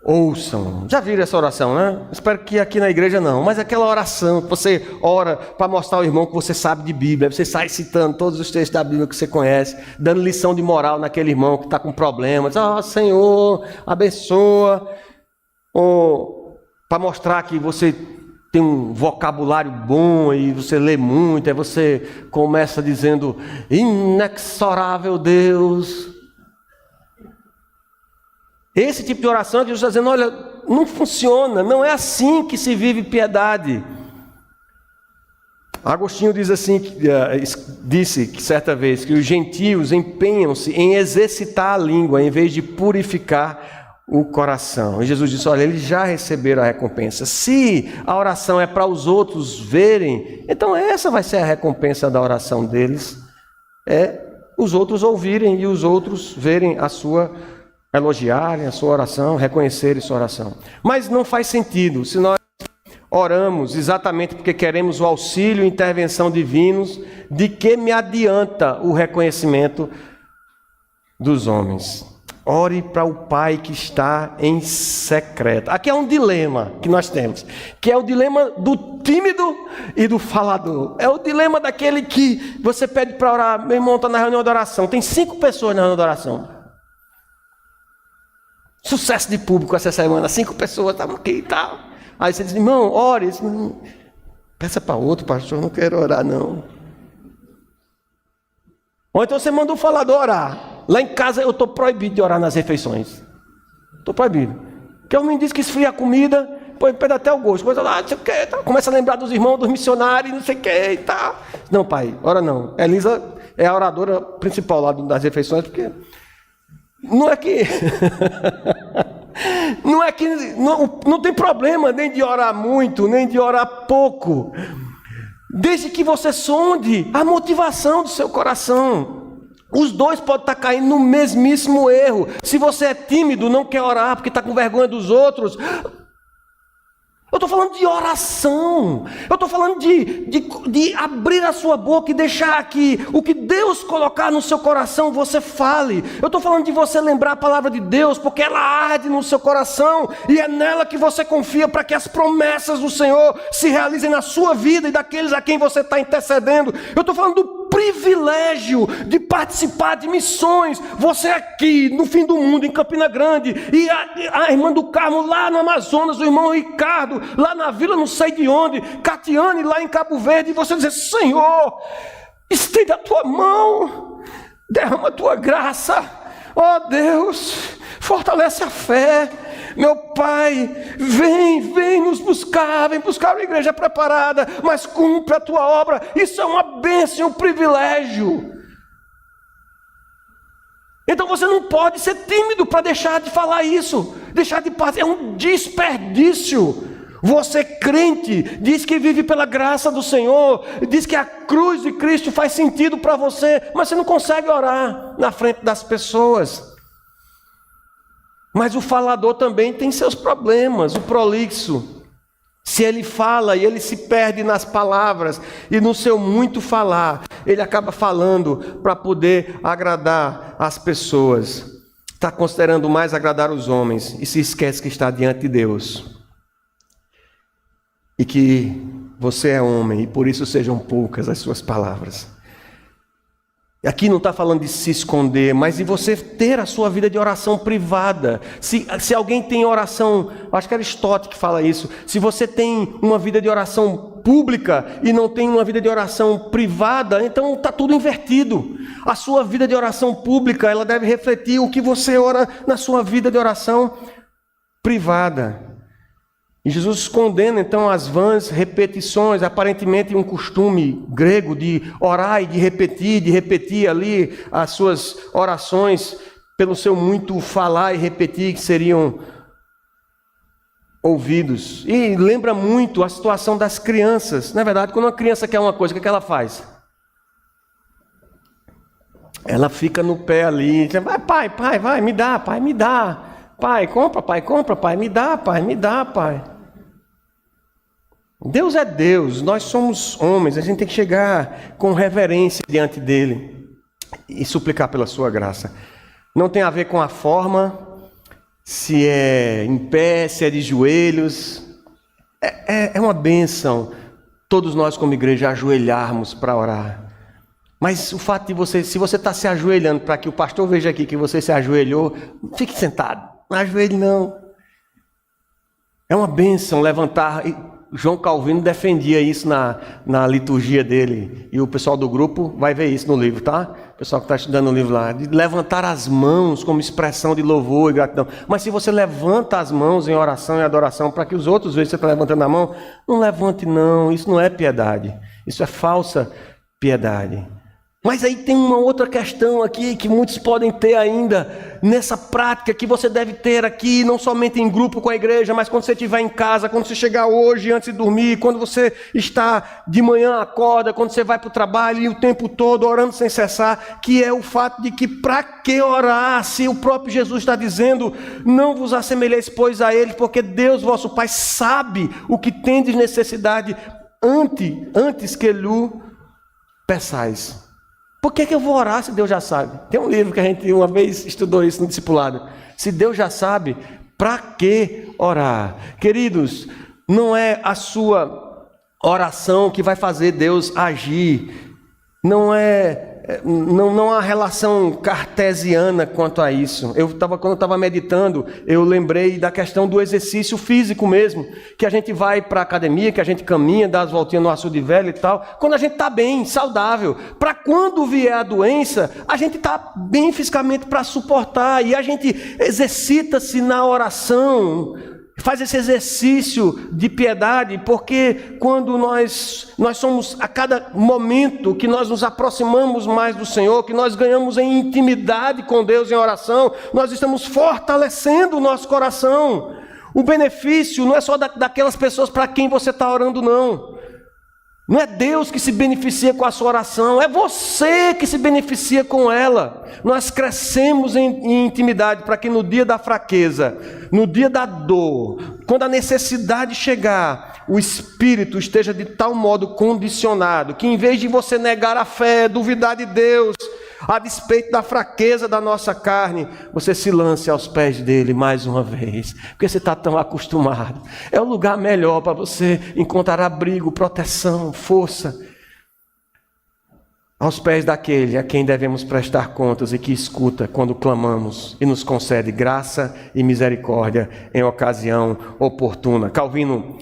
ouçam. Já viram essa oração, né? Espero que aqui na igreja não. Mas aquela oração que você ora para mostrar ao irmão que você sabe de Bíblia. Você sai citando todos os textos da Bíblia que você conhece, dando lição de moral naquele irmão que está com problemas. Senhor, abençoa. Ou para mostrar que você tem um vocabulário bom e você lê muito, aí você começa dizendo, inexorável Deus. Esse tipo de oração que Jesus está dizendo, olha, não funciona, não é assim que se vive piedade. Agostinho diz assim, disse que certa vez, que os gentios empenham-se em exercitar a língua, em vez de purificar o coração. E Jesus disse, olha, eles já receberam a recompensa. Se a oração é para os outros verem, então essa vai ser a recompensa da oração deles. É os outros ouvirem e os outros verem elogiarem a sua oração, reconhecerem sua oração. Mas não faz sentido se nós oramos exatamente porque queremos o auxílio e intervenção divinos, de que me adianta o reconhecimento dos homens? Ore para o Pai que está em secreto. Aqui é um dilema que nós temos, que é o dilema do tímido e do falador. É o dilema daquele que você pede para orar, meu irmão, está na reunião de oração, tem 5 pessoas na reunião de oração. Sucesso de público essa semana, 5 pessoas estavam aqui e tal. Aí você diz, irmão, ore. Peça para outro, pastor, não quero orar não. Ou então você manda o falador orar. Lá em casa eu estou proibido de orar nas refeições. Estou proibido. Porque o menino diz que esfria a comida, perde até o gosto. Coisa lá, não sei o que, tá. Começa a lembrar dos irmãos, dos missionários, não sei o que e tal. Não, pai, ora não. Elisa é a oradora principal lá das refeições, porque não é que... não tem problema nem de orar muito, nem de orar pouco. Desde que você sonde a motivação do seu coração. Os dois podem estar caindo no mesmíssimo erro. Se você é tímido, não quer orar porque está com vergonha dos outros. Eu estou falando de oração. Eu estou falando de abrir a sua boca e deixar que o que Deus colocar no seu coração você fale. Eu estou falando de você lembrar a palavra de Deus, porque ela arde no seu coração e é nela que você confia para que as promessas do Senhor se realizem na sua vida e daqueles a quem você está intercedendo. Eu estou falando do privilégio de participar de missões. Você aqui no fim do mundo, em Campina Grande, e a irmã do Carmo lá no Amazonas, o irmão Ricardo lá na vila não sei de onde, Catiane lá em Cabo Verde, e você dizer, Senhor, estende a tua mão, derrama a tua graça, ó Deus, fortalece a fé, meu Pai, vem nos buscar, vem buscar a igreja preparada, mas cumpre a tua obra. Isso é uma bênção, um privilégio. Então você não pode ser tímido para deixar de falar isso, deixar de passar, é um desperdício. Você crente, diz que vive pela graça do Senhor, diz que a cruz de Cristo faz sentido para você, mas você não consegue orar na frente das pessoas. Mas o falador também tem seus problemas, o prolixo. Se ele fala e ele se perde nas palavras e no seu muito falar, ele acaba falando para poder agradar as pessoas. Está considerando mais agradar os homens e se esquece que está diante de Deus. e que você é homem e por isso sejam poucas as suas palavras. Aqui não está falando de se esconder, mas de você ter a sua vida de oração privada. Se alguém tem oração, acho que é Aristóteles que fala isso, se você tem uma vida de oração pública e não tem uma vida de oração privada, então está tudo invertido. A sua vida de oração pública, ela deve refletir o que você ora na sua vida de oração privada. E Jesus condena então as vãs repetições, aparentemente um costume grego de orar e de repetir ali as suas orações pelo seu muito falar e repetir que seriam ouvidos. E lembra muito a situação das crianças. Na verdade, quando uma criança quer uma coisa, o que ela faz? Ela fica no pé ali, pai, vai, me dá, pai, me dá. Pai, compra, pai, me dá, pai. Deus é Deus, nós somos homens, a gente tem que chegar com reverência diante dele e suplicar pela sua graça. Não tem a ver com a forma, se é em pé, se é de joelhos. É uma bênção todos nós como igreja ajoelharmos para orar. Mas o fato de você, se você está se ajoelhando para que o pastor veja aqui que você se ajoelhou, fique sentado, não ajoelhe não. É uma bênção levantar. João Calvino defendia isso na liturgia dele. E o pessoal do grupo vai ver isso no livro, tá? O pessoal que está estudando o livro lá. De levantar as mãos como expressão de louvor e gratidão. Mas se você levanta as mãos em oração e adoração para que os outros vejam que você está levantando a mão, não levante não. Isso não é piedade. Isso é falsa piedade. Mas aí tem uma outra questão aqui que muitos podem ter ainda nessa prática que você deve ter aqui, não somente em grupo com a igreja, mas quando você estiver em casa, quando você chegar hoje antes de dormir, quando você está de manhã, acorda, quando você vai para o trabalho e o tempo todo orando sem cessar, que é o fato de que para que orar se o próprio Jesus está dizendo, não vos assemelheis pois a ele, porque Deus vosso Pai sabe o que tendes necessidade antes que lhe peçais. Por que eu vou orar se Deus já sabe? Tem um livro que a gente uma vez estudou isso no discipulado. Se Deus já sabe, para que orar? Queridos, não é a sua oração que vai fazer Deus agir. Não há relação cartesiana quanto a isso. Quando eu estava meditando, eu lembrei da questão do exercício físico mesmo, que a gente vai para a academia, que a gente caminha, dá as voltinhas no açude velho e tal, quando a gente está bem, saudável, para quando vier a doença, a gente está bem fisicamente para suportar, e a gente exercita-se na oração, faz esse exercício de piedade, porque quando nós somos, a cada momento que nós nos aproximamos mais do Senhor, que nós ganhamos em intimidade com Deus em oração, nós estamos fortalecendo o nosso coração. O benefício não é só daquelas pessoas para quem você está orando, não. Não é Deus que se beneficia com a sua oração, é você que se beneficia com ela. Nós crescemos em intimidade para que no dia da fraqueza, no dia da dor, quando a necessidade chegar, o Espírito esteja de tal modo condicionado, que em vez de você negar a fé, duvidar de Deus, a despeito da fraqueza da nossa carne, você se lance aos pés dele mais uma vez, porque você está tão acostumado. É o lugar melhor para você encontrar abrigo, proteção, força, aos pés daquele a quem devemos prestar contas e que escuta quando clamamos e nos concede graça e misericórdia em ocasião oportuna. Calvino,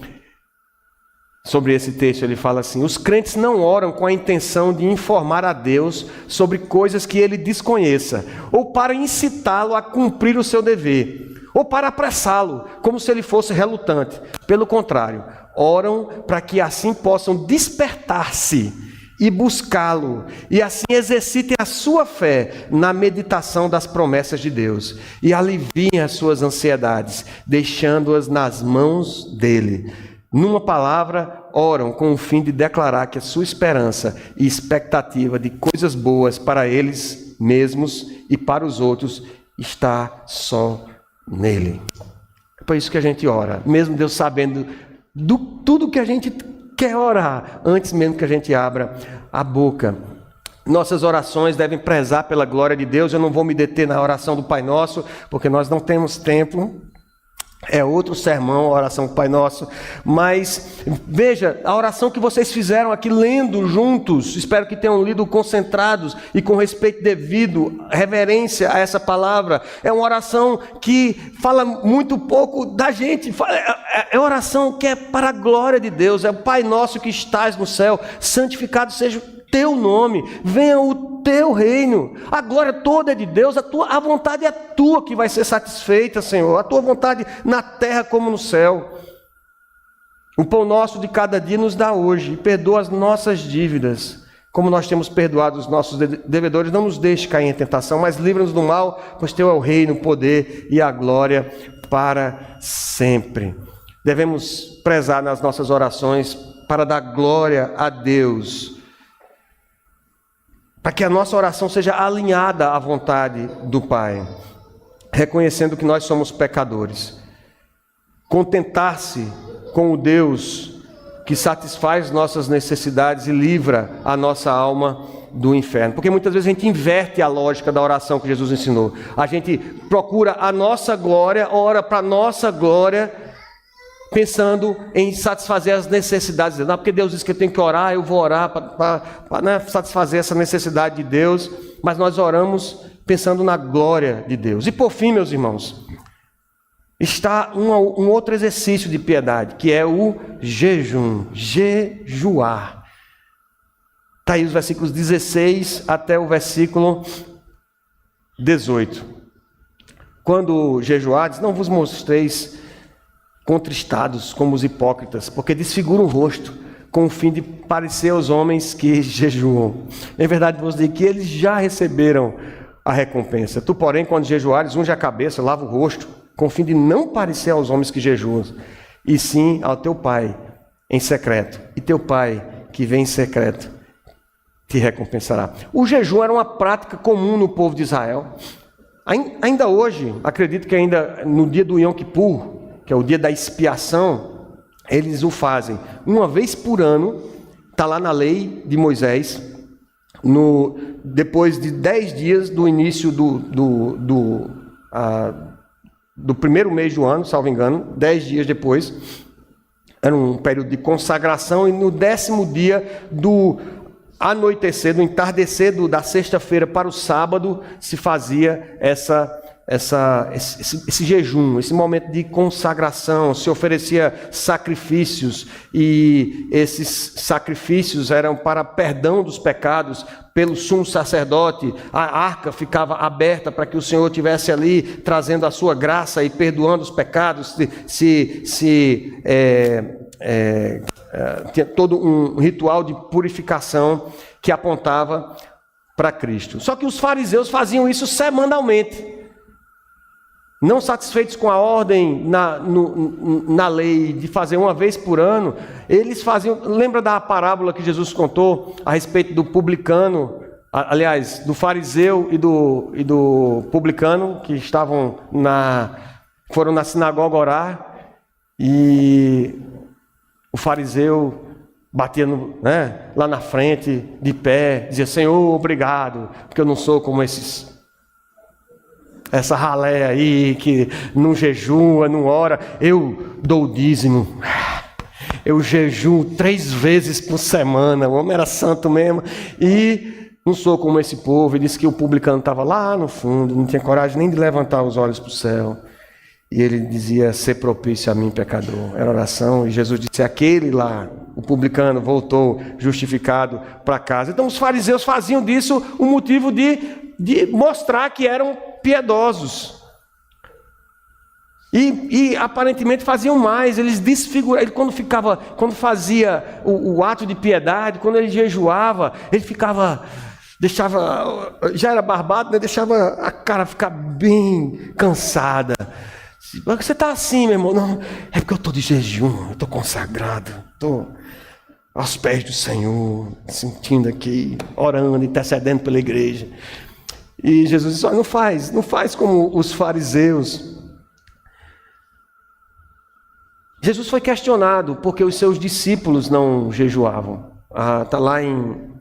sobre esse texto, ele fala assim: os crentes não oram com a intenção de informar a Deus sobre coisas que ele desconheça, ou para incitá-lo a cumprir o seu dever, ou para apressá-lo, como se ele fosse relutante. Pelo contrário, oram para que assim possam despertar-se e buscá-lo, e assim exercitem a sua fé na meditação das promessas de Deus, e aliviem as suas ansiedades, deixando-as nas mãos dele. Numa palavra, oram com o fim de declarar que a sua esperança e expectativa de coisas boas para eles mesmos e para os outros está só nele. É por isso que a gente ora, mesmo Deus sabendo de tudo que a gente quer orar, antes mesmo que a gente abra a boca. Nossas orações devem prezar pela glória de Deus. Eu não vou me deter na oração do Pai Nosso, porque nós não temos tempo. É outro sermão, a oração do Pai Nosso. Mas veja, a oração que vocês fizeram aqui lendo juntos, espero que tenham lido concentrados e com respeito devido, reverência a essa palavra. É uma oração que fala muito pouco da gente. É oração que é para a glória de Deus. É o Pai Nosso que estás no céu, santificado seja o teu nome, venha o teu reino, a glória toda é de Deus, a vontade é tua que vai ser satisfeita, Senhor, a tua vontade na terra como no céu. O pão nosso de cada dia nos dá hoje, e perdoa as nossas dívidas, como nós temos perdoado os nossos devedores. Não nos deixe cair em tentação, mas livra-nos do mal, pois teu é o reino, o poder e a glória para sempre. Devemos prezar nas nossas orações para dar glória a Deus, para que a nossa oração seja alinhada à vontade do Pai, reconhecendo que nós somos pecadores. Contentar-se com o Deus que satisfaz nossas necessidades e livra a nossa alma do inferno. Porque muitas vezes a gente inverte a lógica da oração que Jesus ensinou. A gente procura a nossa glória, ora para a nossa glória, pensando em satisfazer as necessidades. Não, porque Deus disse que eu tenho que orar, eu vou orar para satisfazer essa necessidade de Deus. Mas nós oramos pensando na glória de Deus. E por fim, meus irmãos, está um outro exercício de piedade, que é o jejum, jejuar. Está aí os versículos 16 até o versículo 18. Quando jejuardes, não vos mostreis contristados como os hipócritas, porque desfiguram o rosto, com o fim de parecer aos homens que jejuam. Em verdade vos digo que eles já receberam a recompensa. Tu, porém, quando jejuares, unge a cabeça, lava o rosto, com o fim de não parecer aos homens que jejuam, e sim ao teu Pai em secreto. E teu Pai, que vem em secreto, te recompensará. O jejum era uma prática comum no povo de Israel. Ainda hoje, acredito que ainda no dia do Yom Kippur, que é o dia da expiação, eles o fazem uma vez por ano. Está lá na lei de Moisés, depois de 10 dias do início do primeiro mês do ano, salvo engano, 10 dias depois, era um período de consagração, e no 10º dia do anoitecer, do entardecer da sexta-feira para o sábado, se fazia esse jejum, esse momento de consagração. Se oferecia sacrifícios, e esses sacrifícios eram para perdão dos pecados pelo sumo sacerdote. A arca ficava aberta para que o Senhor estivesse ali trazendo a sua graça e perdoando os pecados. Tinha todo um ritual de purificação que apontava para Cristo. Só que os fariseus faziam isso semanalmente. Não satisfeitos com a ordem na lei de fazer uma vez por ano, eles faziam. Lembra da parábola que Jesus contou a respeito do publicano, aliás, do fariseu e do publicano, que foram na sinagoga orar, e o fariseu batia lá na frente, de pé, dizia: Senhor, obrigado, porque eu não sou como essa ralé aí que não jejua, não ora. Eu dou o dízimo, eu jejuo 3 vezes por semana. O homem era santo mesmo, e não sou como esse povo. Ele disse que o publicano estava lá no fundo, não tinha coragem nem de levantar os olhos para o céu, e ele dizia: ser propício a mim, pecador. Era oração, e Jesus disse: aquele lá, o publicano, voltou justificado para casa. Então os fariseus faziam disso um motivo de mostrar que eram piedosos. E aparentemente faziam mais. Eles desfiguravam. Ele, quando fazia o ato de piedade, quando ele jejuava, ele deixava, já era barbado, né? Deixava a cara ficar bem cansada. Você está assim, meu irmão? Não, é porque eu estou de jejum, eu estou consagrado, estou aos pés do Senhor, sentindo aqui, orando, intercedendo pela igreja. E Jesus disse: não faz como os fariseus. Jesus foi questionado porque os seus discípulos não jejuavam. Está lá em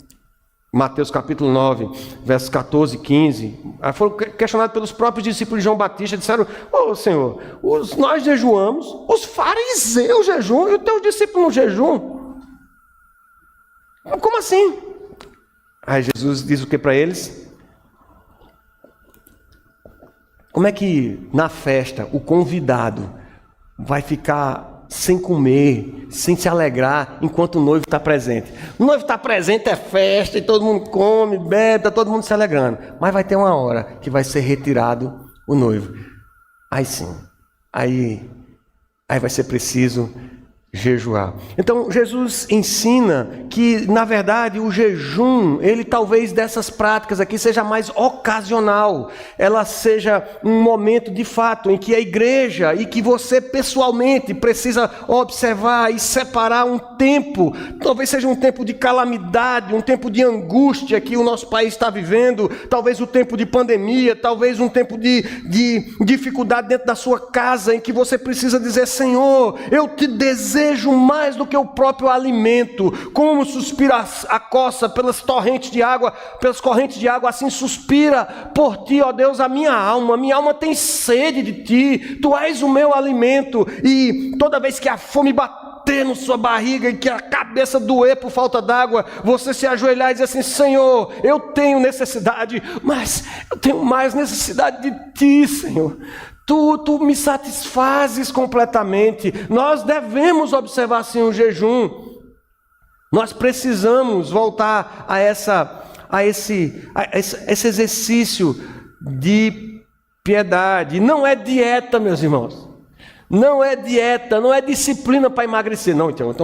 Mateus capítulo 9, versos 14 e 15, foram questionados pelos próprios discípulos de João Batista, disseram: ô Senhor, nós jejuamos, os fariseus jejuam e os teus discípulos não jejuam. Como assim? Aí Jesus diz o que para eles? Como é que na festa o convidado vai ficar sem comer, sem se alegrar, enquanto o noivo está presente? O noivo está presente, é festa, e todo mundo come, bebe, está todo mundo se alegrando. Mas vai ter uma hora que vai ser retirado o noivo. Aí sim, aí vai ser preciso jejuar. Então Jesus ensina que, na verdade, o jejum, ele talvez dessas práticas aqui seja mais ocasional, ela seja um momento de fato em que a igreja e que você pessoalmente precisa observar e separar um tempo, talvez seja um tempo de calamidade, um tempo de angústia que o nosso país está vivendo, talvez o tempo de pandemia, talvez um tempo de dificuldade dentro da sua casa, em que você precisa dizer: Senhor, eu te desejo mais do que o próprio alimento. Como suspira a coça pelas correntes de água, assim suspira por ti, ó Deus, a minha alma tem sede de ti, tu és o meu alimento. E toda vez que a fome bater na sua barriga e que a cabeça doer por falta d'água, você se ajoelhar e dizer assim: Senhor, eu tenho necessidade, mas eu tenho mais necessidade de ti, Senhor. Tu me satisfazes completamente. Nós devemos observar assim o jejum. Nós precisamos voltar a esse exercício de piedade. Não é dieta, meus irmãos. Não é dieta, não é disciplina para emagrecer. Não, então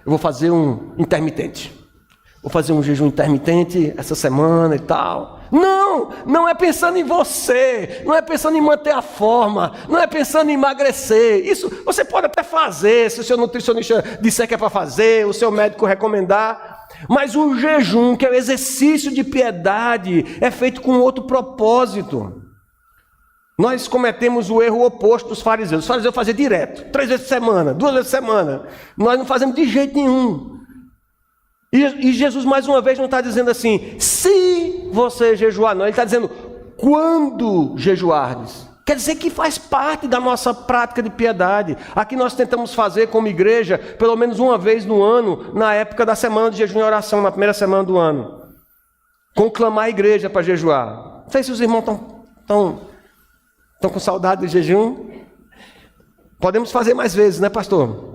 eu vou fazer um intermitente. Vou fazer um jejum intermitente essa semana e tal. Não é pensando em você, não é pensando em manter a forma, não é pensando em emagrecer. Isso você pode até fazer, se o seu nutricionista disser que é para fazer, o seu médico recomendar. Mas o jejum, que é o exercício de piedade, é feito com outro propósito. Nós cometemos o erro oposto dos fariseus. Os fariseus faziam direto, 3 vezes por semana, 2 vezes por semana. Nós não fazemos de jeito nenhum. E Jesus mais uma vez não está dizendo assim: se você jejuar, não. Ele está dizendo: quando jejuardes. Quer dizer que faz parte da nossa prática de piedade. Aqui nós tentamos fazer como igreja, pelo menos uma vez no ano, na época da semana de jejum e oração, na primeira semana do ano. Conclamar a igreja para jejuar. Não sei se os irmãos estão com saudade do jejum. Podemos fazer mais vezes, né, pastor?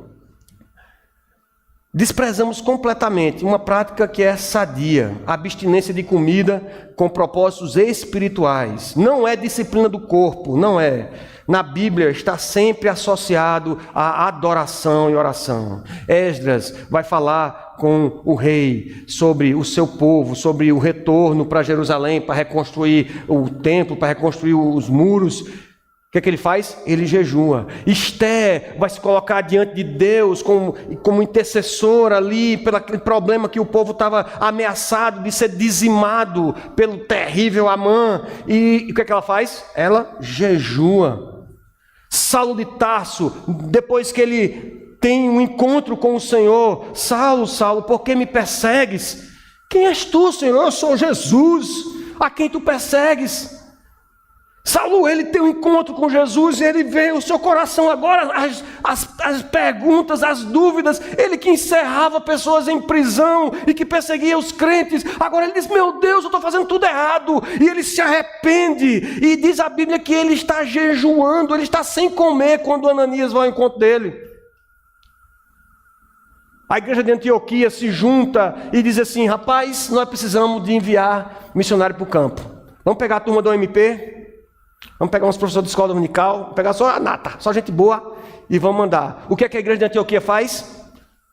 Desprezamos completamente uma prática que é sadia, a abstinência de comida com propósitos espirituais. Não é disciplina do corpo, não é. Na Bíblia está sempre associado à adoração e oração. Esdras vai falar com o rei sobre o seu povo, sobre o retorno para Jerusalém, para reconstruir o templo, para reconstruir os muros. O que é que ele faz? Ele jejua. Esté vai se colocar diante de Deus como intercessora ali, pelo aquele problema que o povo estava ameaçado de ser dizimado pelo terrível Amã. E o que é que ela faz? Ela jejua. Saulo de Tarso, depois que ele tem um encontro com o Senhor: Saulo, Saulo, por que me persegues? Quem és tu, Senhor? Eu sou Jesus, a quem tu persegues. Saulo, ele tem um encontro com Jesus e ele vê o seu coração agora, as perguntas, as dúvidas. Ele que encerrava pessoas em prisão e que perseguia os crentes, agora ele diz: meu Deus, eu estou fazendo tudo errado. E ele se arrepende, e diz a Bíblia que ele está jejuando, ele está sem comer quando Ananias vai ao encontro dele. A igreja de Antioquia se junta e diz assim: rapaz, nós precisamos de enviar missionário para o campo. Vamos pegar a turma do OMP, vamos pegar uns professores de escola dominical, vamos pegar só a nata, só gente boa, e vamos mandar. O que é que a igreja de Antioquia faz?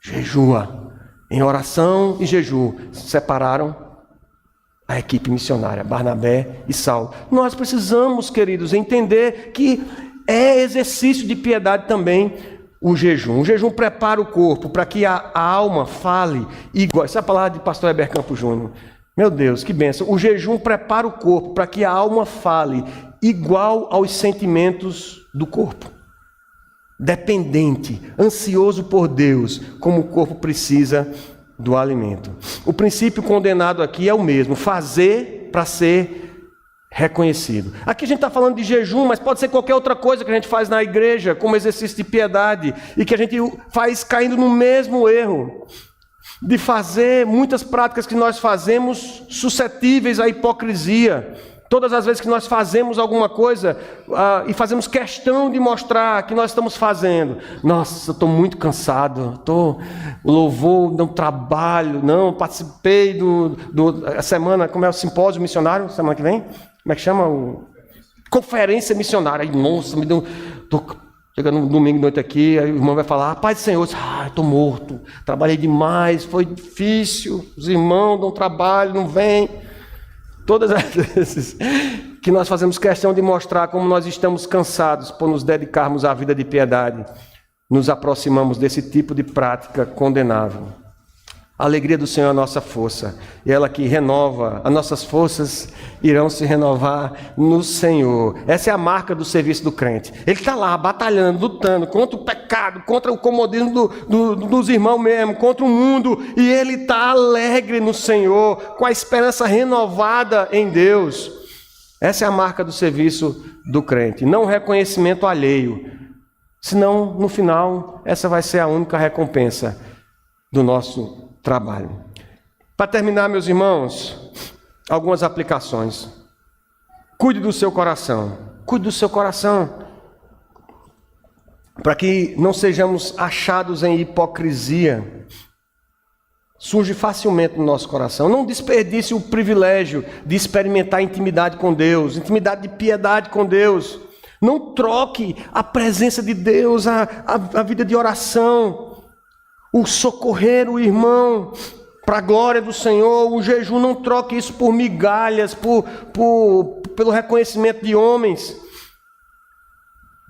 Jejua, em oração e jejum. Separaram a equipe missionária, Barnabé e Saulo. Nós precisamos, queridos, entender que é exercício de piedade também o jejum. O jejum prepara o corpo para que a alma fale igual. Essa é a palavra de pastor Heber Campos Júnior. Meu Deus, que bênção. O jejum prepara o corpo para que a alma fale igual aos sentimentos do corpo. Dependente, ansioso por Deus, como o corpo precisa do alimento. O princípio condenado aqui é o mesmo: fazer para ser reconhecido. Aqui a gente está falando de jejum, mas pode ser qualquer outra coisa que a gente faz na igreja, como exercício de piedade, e que a gente faz caindo no mesmo erro de fazer muitas práticas que nós fazemos suscetíveis à hipocrisia. Todas as vezes que nós fazemos alguma coisa e fazemos questão de mostrar que nós estamos fazendo. Nossa, eu estou muito cansado, o louvor, não trabalho, não participei a semana, como é o simpósio missionário, semana que vem? Como é que chama? Conferência missionária. Aí, nossa, me deu... Chegando no domingo de noite aqui, aí o irmão vai falar: Paz do Senhor, estou morto, trabalhei demais, foi difícil, os irmãos dão trabalho, não vêm. Todas as vezes que nós fazemos questão de mostrar como nós estamos cansados por nos dedicarmos à vida de piedade, nos aproximamos desse tipo de prática condenável. A alegria do Senhor é a nossa força, e ela que renova, as nossas forças irão se renovar no Senhor. Essa é a marca do serviço do crente. Ele está lá batalhando, lutando contra o pecado, contra o comodismo dos irmãos mesmo, contra o mundo, e ele está alegre no Senhor, com a esperança renovada em Deus. Essa é a marca do serviço do crente, não o reconhecimento alheio, senão no final essa vai ser a única recompensa do nosso trabalho. Para terminar, meus irmãos, algumas aplicações. Cuide do seu coração. Cuide do seu coração. Para que não sejamos achados em hipocrisia. Surge facilmente no nosso coração. Não desperdice o privilégio de experimentar intimidade com Deus, intimidade de piedade com Deus. Não troque a presença de Deus, a vida de oração, o socorrer o irmão para a glória do Senhor, o jejum. Não troque isso por migalhas, pelo reconhecimento de homens.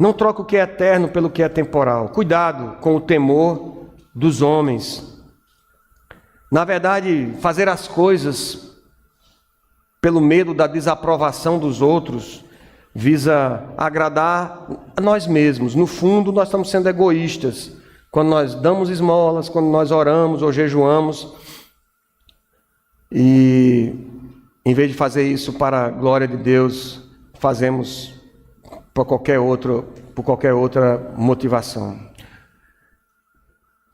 Não troque o que é eterno pelo que é temporal. Cuidado com o temor dos homens. Na verdade, fazer as coisas pelo medo da desaprovação dos outros visa agradar a nós mesmos. No fundo, nós estamos sendo egoístas. Quando nós damos esmolas, quando nós oramos ou jejuamos, e em vez de fazer isso para a glória de Deus, fazemos por qualquer outra motivação.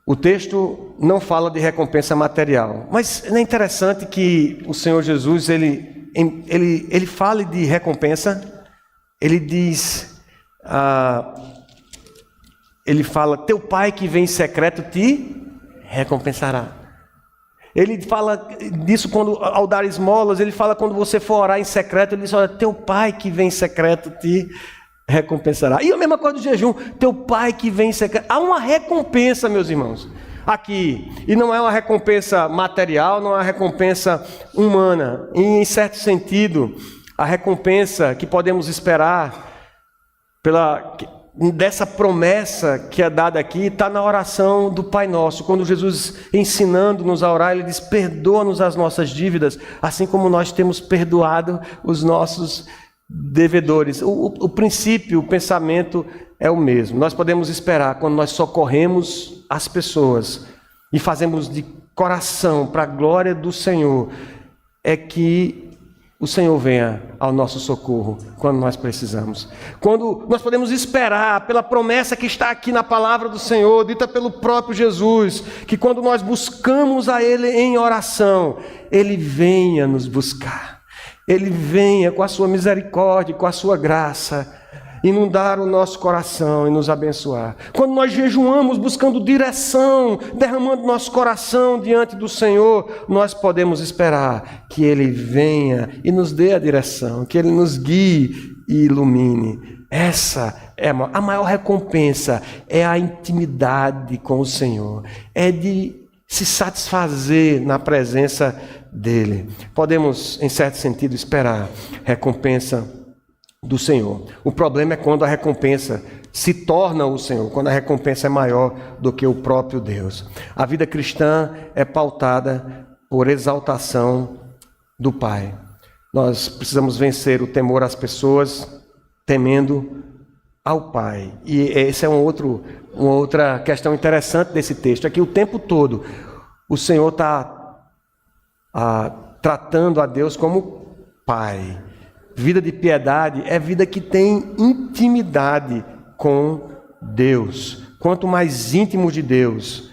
O texto não fala de recompensa material, mas é interessante que o Senhor Jesus, ele fale de recompensa. Ele diz, ele fala: teu pai que vem em secreto te recompensará. Ele fala disso ao dar esmolas. Ele fala quando você for orar em secreto, ele diz: olha, teu pai que vem em secreto te recompensará. E a mesma coisa do jejum: teu pai que vem em secreto. Há uma recompensa, meus irmãos, aqui. E não é uma recompensa material, não é uma recompensa humana. E, em certo sentido, a recompensa que podemos esperar dessa promessa que é dada aqui está na oração do Pai Nosso. Quando Jesus, ensinando-nos a orar, ele diz: perdoa-nos as nossas dívidas, assim como nós temos perdoado os nossos devedores. O princípio, o pensamento é o mesmo. Nós podemos esperar, quando nós socorremos as pessoas e fazemos de coração para a glória do Senhor, é que o Senhor venha ao nosso socorro quando nós precisamos. Quando nós podemos esperar pela promessa que está aqui na palavra do Senhor, dita pelo próprio Jesus, que quando nós buscamos a Ele em oração, Ele venha nos buscar. Ele venha com a sua misericórdia, com a sua graça, inundar o nosso coração e nos abençoar. Quando nós jejuamos buscando direção, derramando nosso coração diante do Senhor, nós podemos esperar que Ele venha e nos dê a direção, que Ele nos guie e ilumine. Essa é a maior recompensa, é a intimidade com o Senhor, é de se satisfazer na presença dEle. Podemos, em certo sentido, esperar recompensa do Senhor. O problema é quando a recompensa se torna o Senhor, quando a recompensa é maior do que o próprio Deus. A vida cristã é pautada por exaltação do Pai. Nós precisamos vencer o temor às pessoas, temendo ao Pai. E essa é uma outra questão interessante desse texto, é que o tempo todo o Senhor está tratando a Deus como Pai. Vida de piedade é vida que tem intimidade com Deus. Quanto mais íntimos de Deus,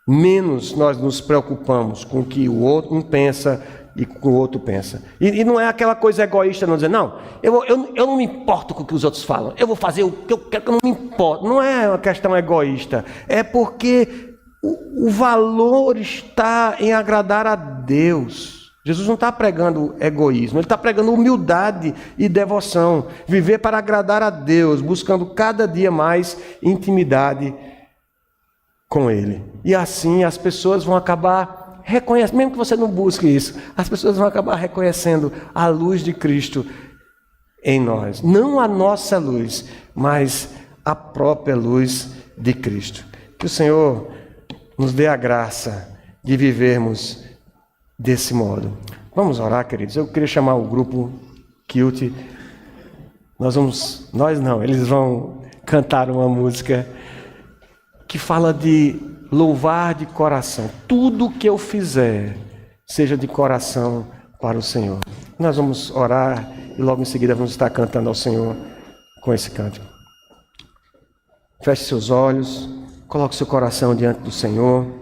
menos nós nos preocupamos com o que o outro um pensa e com o outro pensa. E não é aquela coisa egoísta, não dizer, não, eu não me importo com o que os outros falam, eu vou fazer o que eu quero, que eu não me importo. Não é uma questão egoísta, é porque o valor está em agradar a Deus. Jesus não está pregando egoísmo, ele está pregando humildade e devoção. Viver para agradar a Deus, buscando cada dia mais intimidade com Ele. E assim as pessoas vão acabar reconhecendo, mesmo que você não busque isso, as pessoas vão acabar reconhecendo a luz de Cristo em nós. Não a nossa luz, mas a própria luz de Cristo. Que o Senhor nos dê a graça de vivermos desse modo. Vamos orar, queridos. Eu queria chamar o grupo Kilt. Eles vão cantar uma música que fala de louvar de coração. Tudo que eu fizer, seja de coração para o Senhor. Nós vamos orar e logo em seguida vamos estar cantando ao Senhor com esse cântico. Feche seus olhos, coloque seu coração diante do Senhor.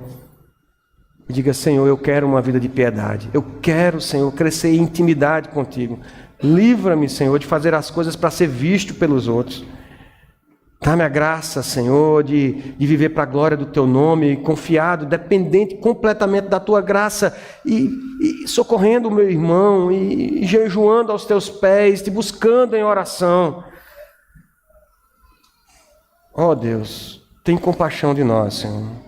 E diga, Senhor, eu quero uma vida de piedade. Eu quero, Senhor, crescer em intimidade contigo. Livra-me, Senhor, de fazer as coisas para ser visto pelos outros. Dá-me a graça, Senhor, de viver para a glória do Teu nome, confiado, dependente completamente da Tua graça e socorrendo o meu irmão e jejuando aos Teus pés, te buscando em oração. Ó Deus, tem compaixão de nós, Senhor.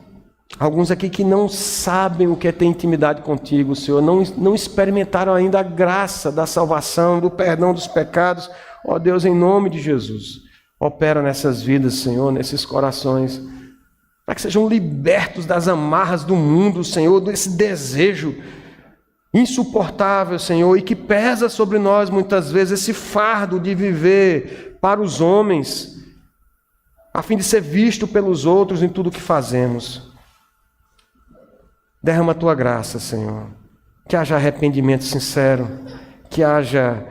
Alguns aqui que não sabem o que é ter intimidade contigo, Senhor, não experimentaram ainda a graça da salvação, do perdão dos pecados. Ó Deus, em nome de Jesus, opera nessas vidas, Senhor, nesses corações, para que sejam libertos das amarras do mundo, Senhor, desse desejo insuportável, Senhor, e que pesa sobre nós muitas vezes esse fardo de viver para os homens, a fim de ser visto pelos outros em tudo o que fazemos. Derrama a Tua graça, Senhor, que haja arrependimento sincero, que haja,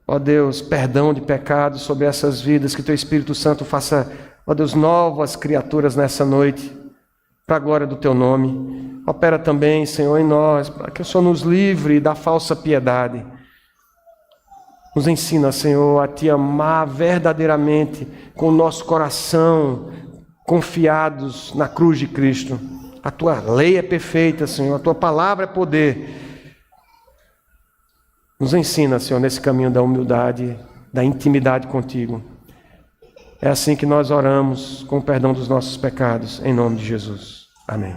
ó Deus, perdão de pecados sobre essas vidas, que Teu Espírito Santo faça, ó Deus, novas criaturas nessa noite, para a glória do Teu nome. Opera também, Senhor, em nós, para que o Senhor nos livre da falsa piedade. Nos ensina, Senhor, a Te amar verdadeiramente, com o nosso coração confiados na cruz de Cristo. A Tua lei é perfeita, Senhor, a Tua palavra é poder. Nos ensina, Senhor, nesse caminho da humildade, da intimidade contigo. É assim que nós oramos, com o perdão dos nossos pecados, em nome de Jesus. Amém.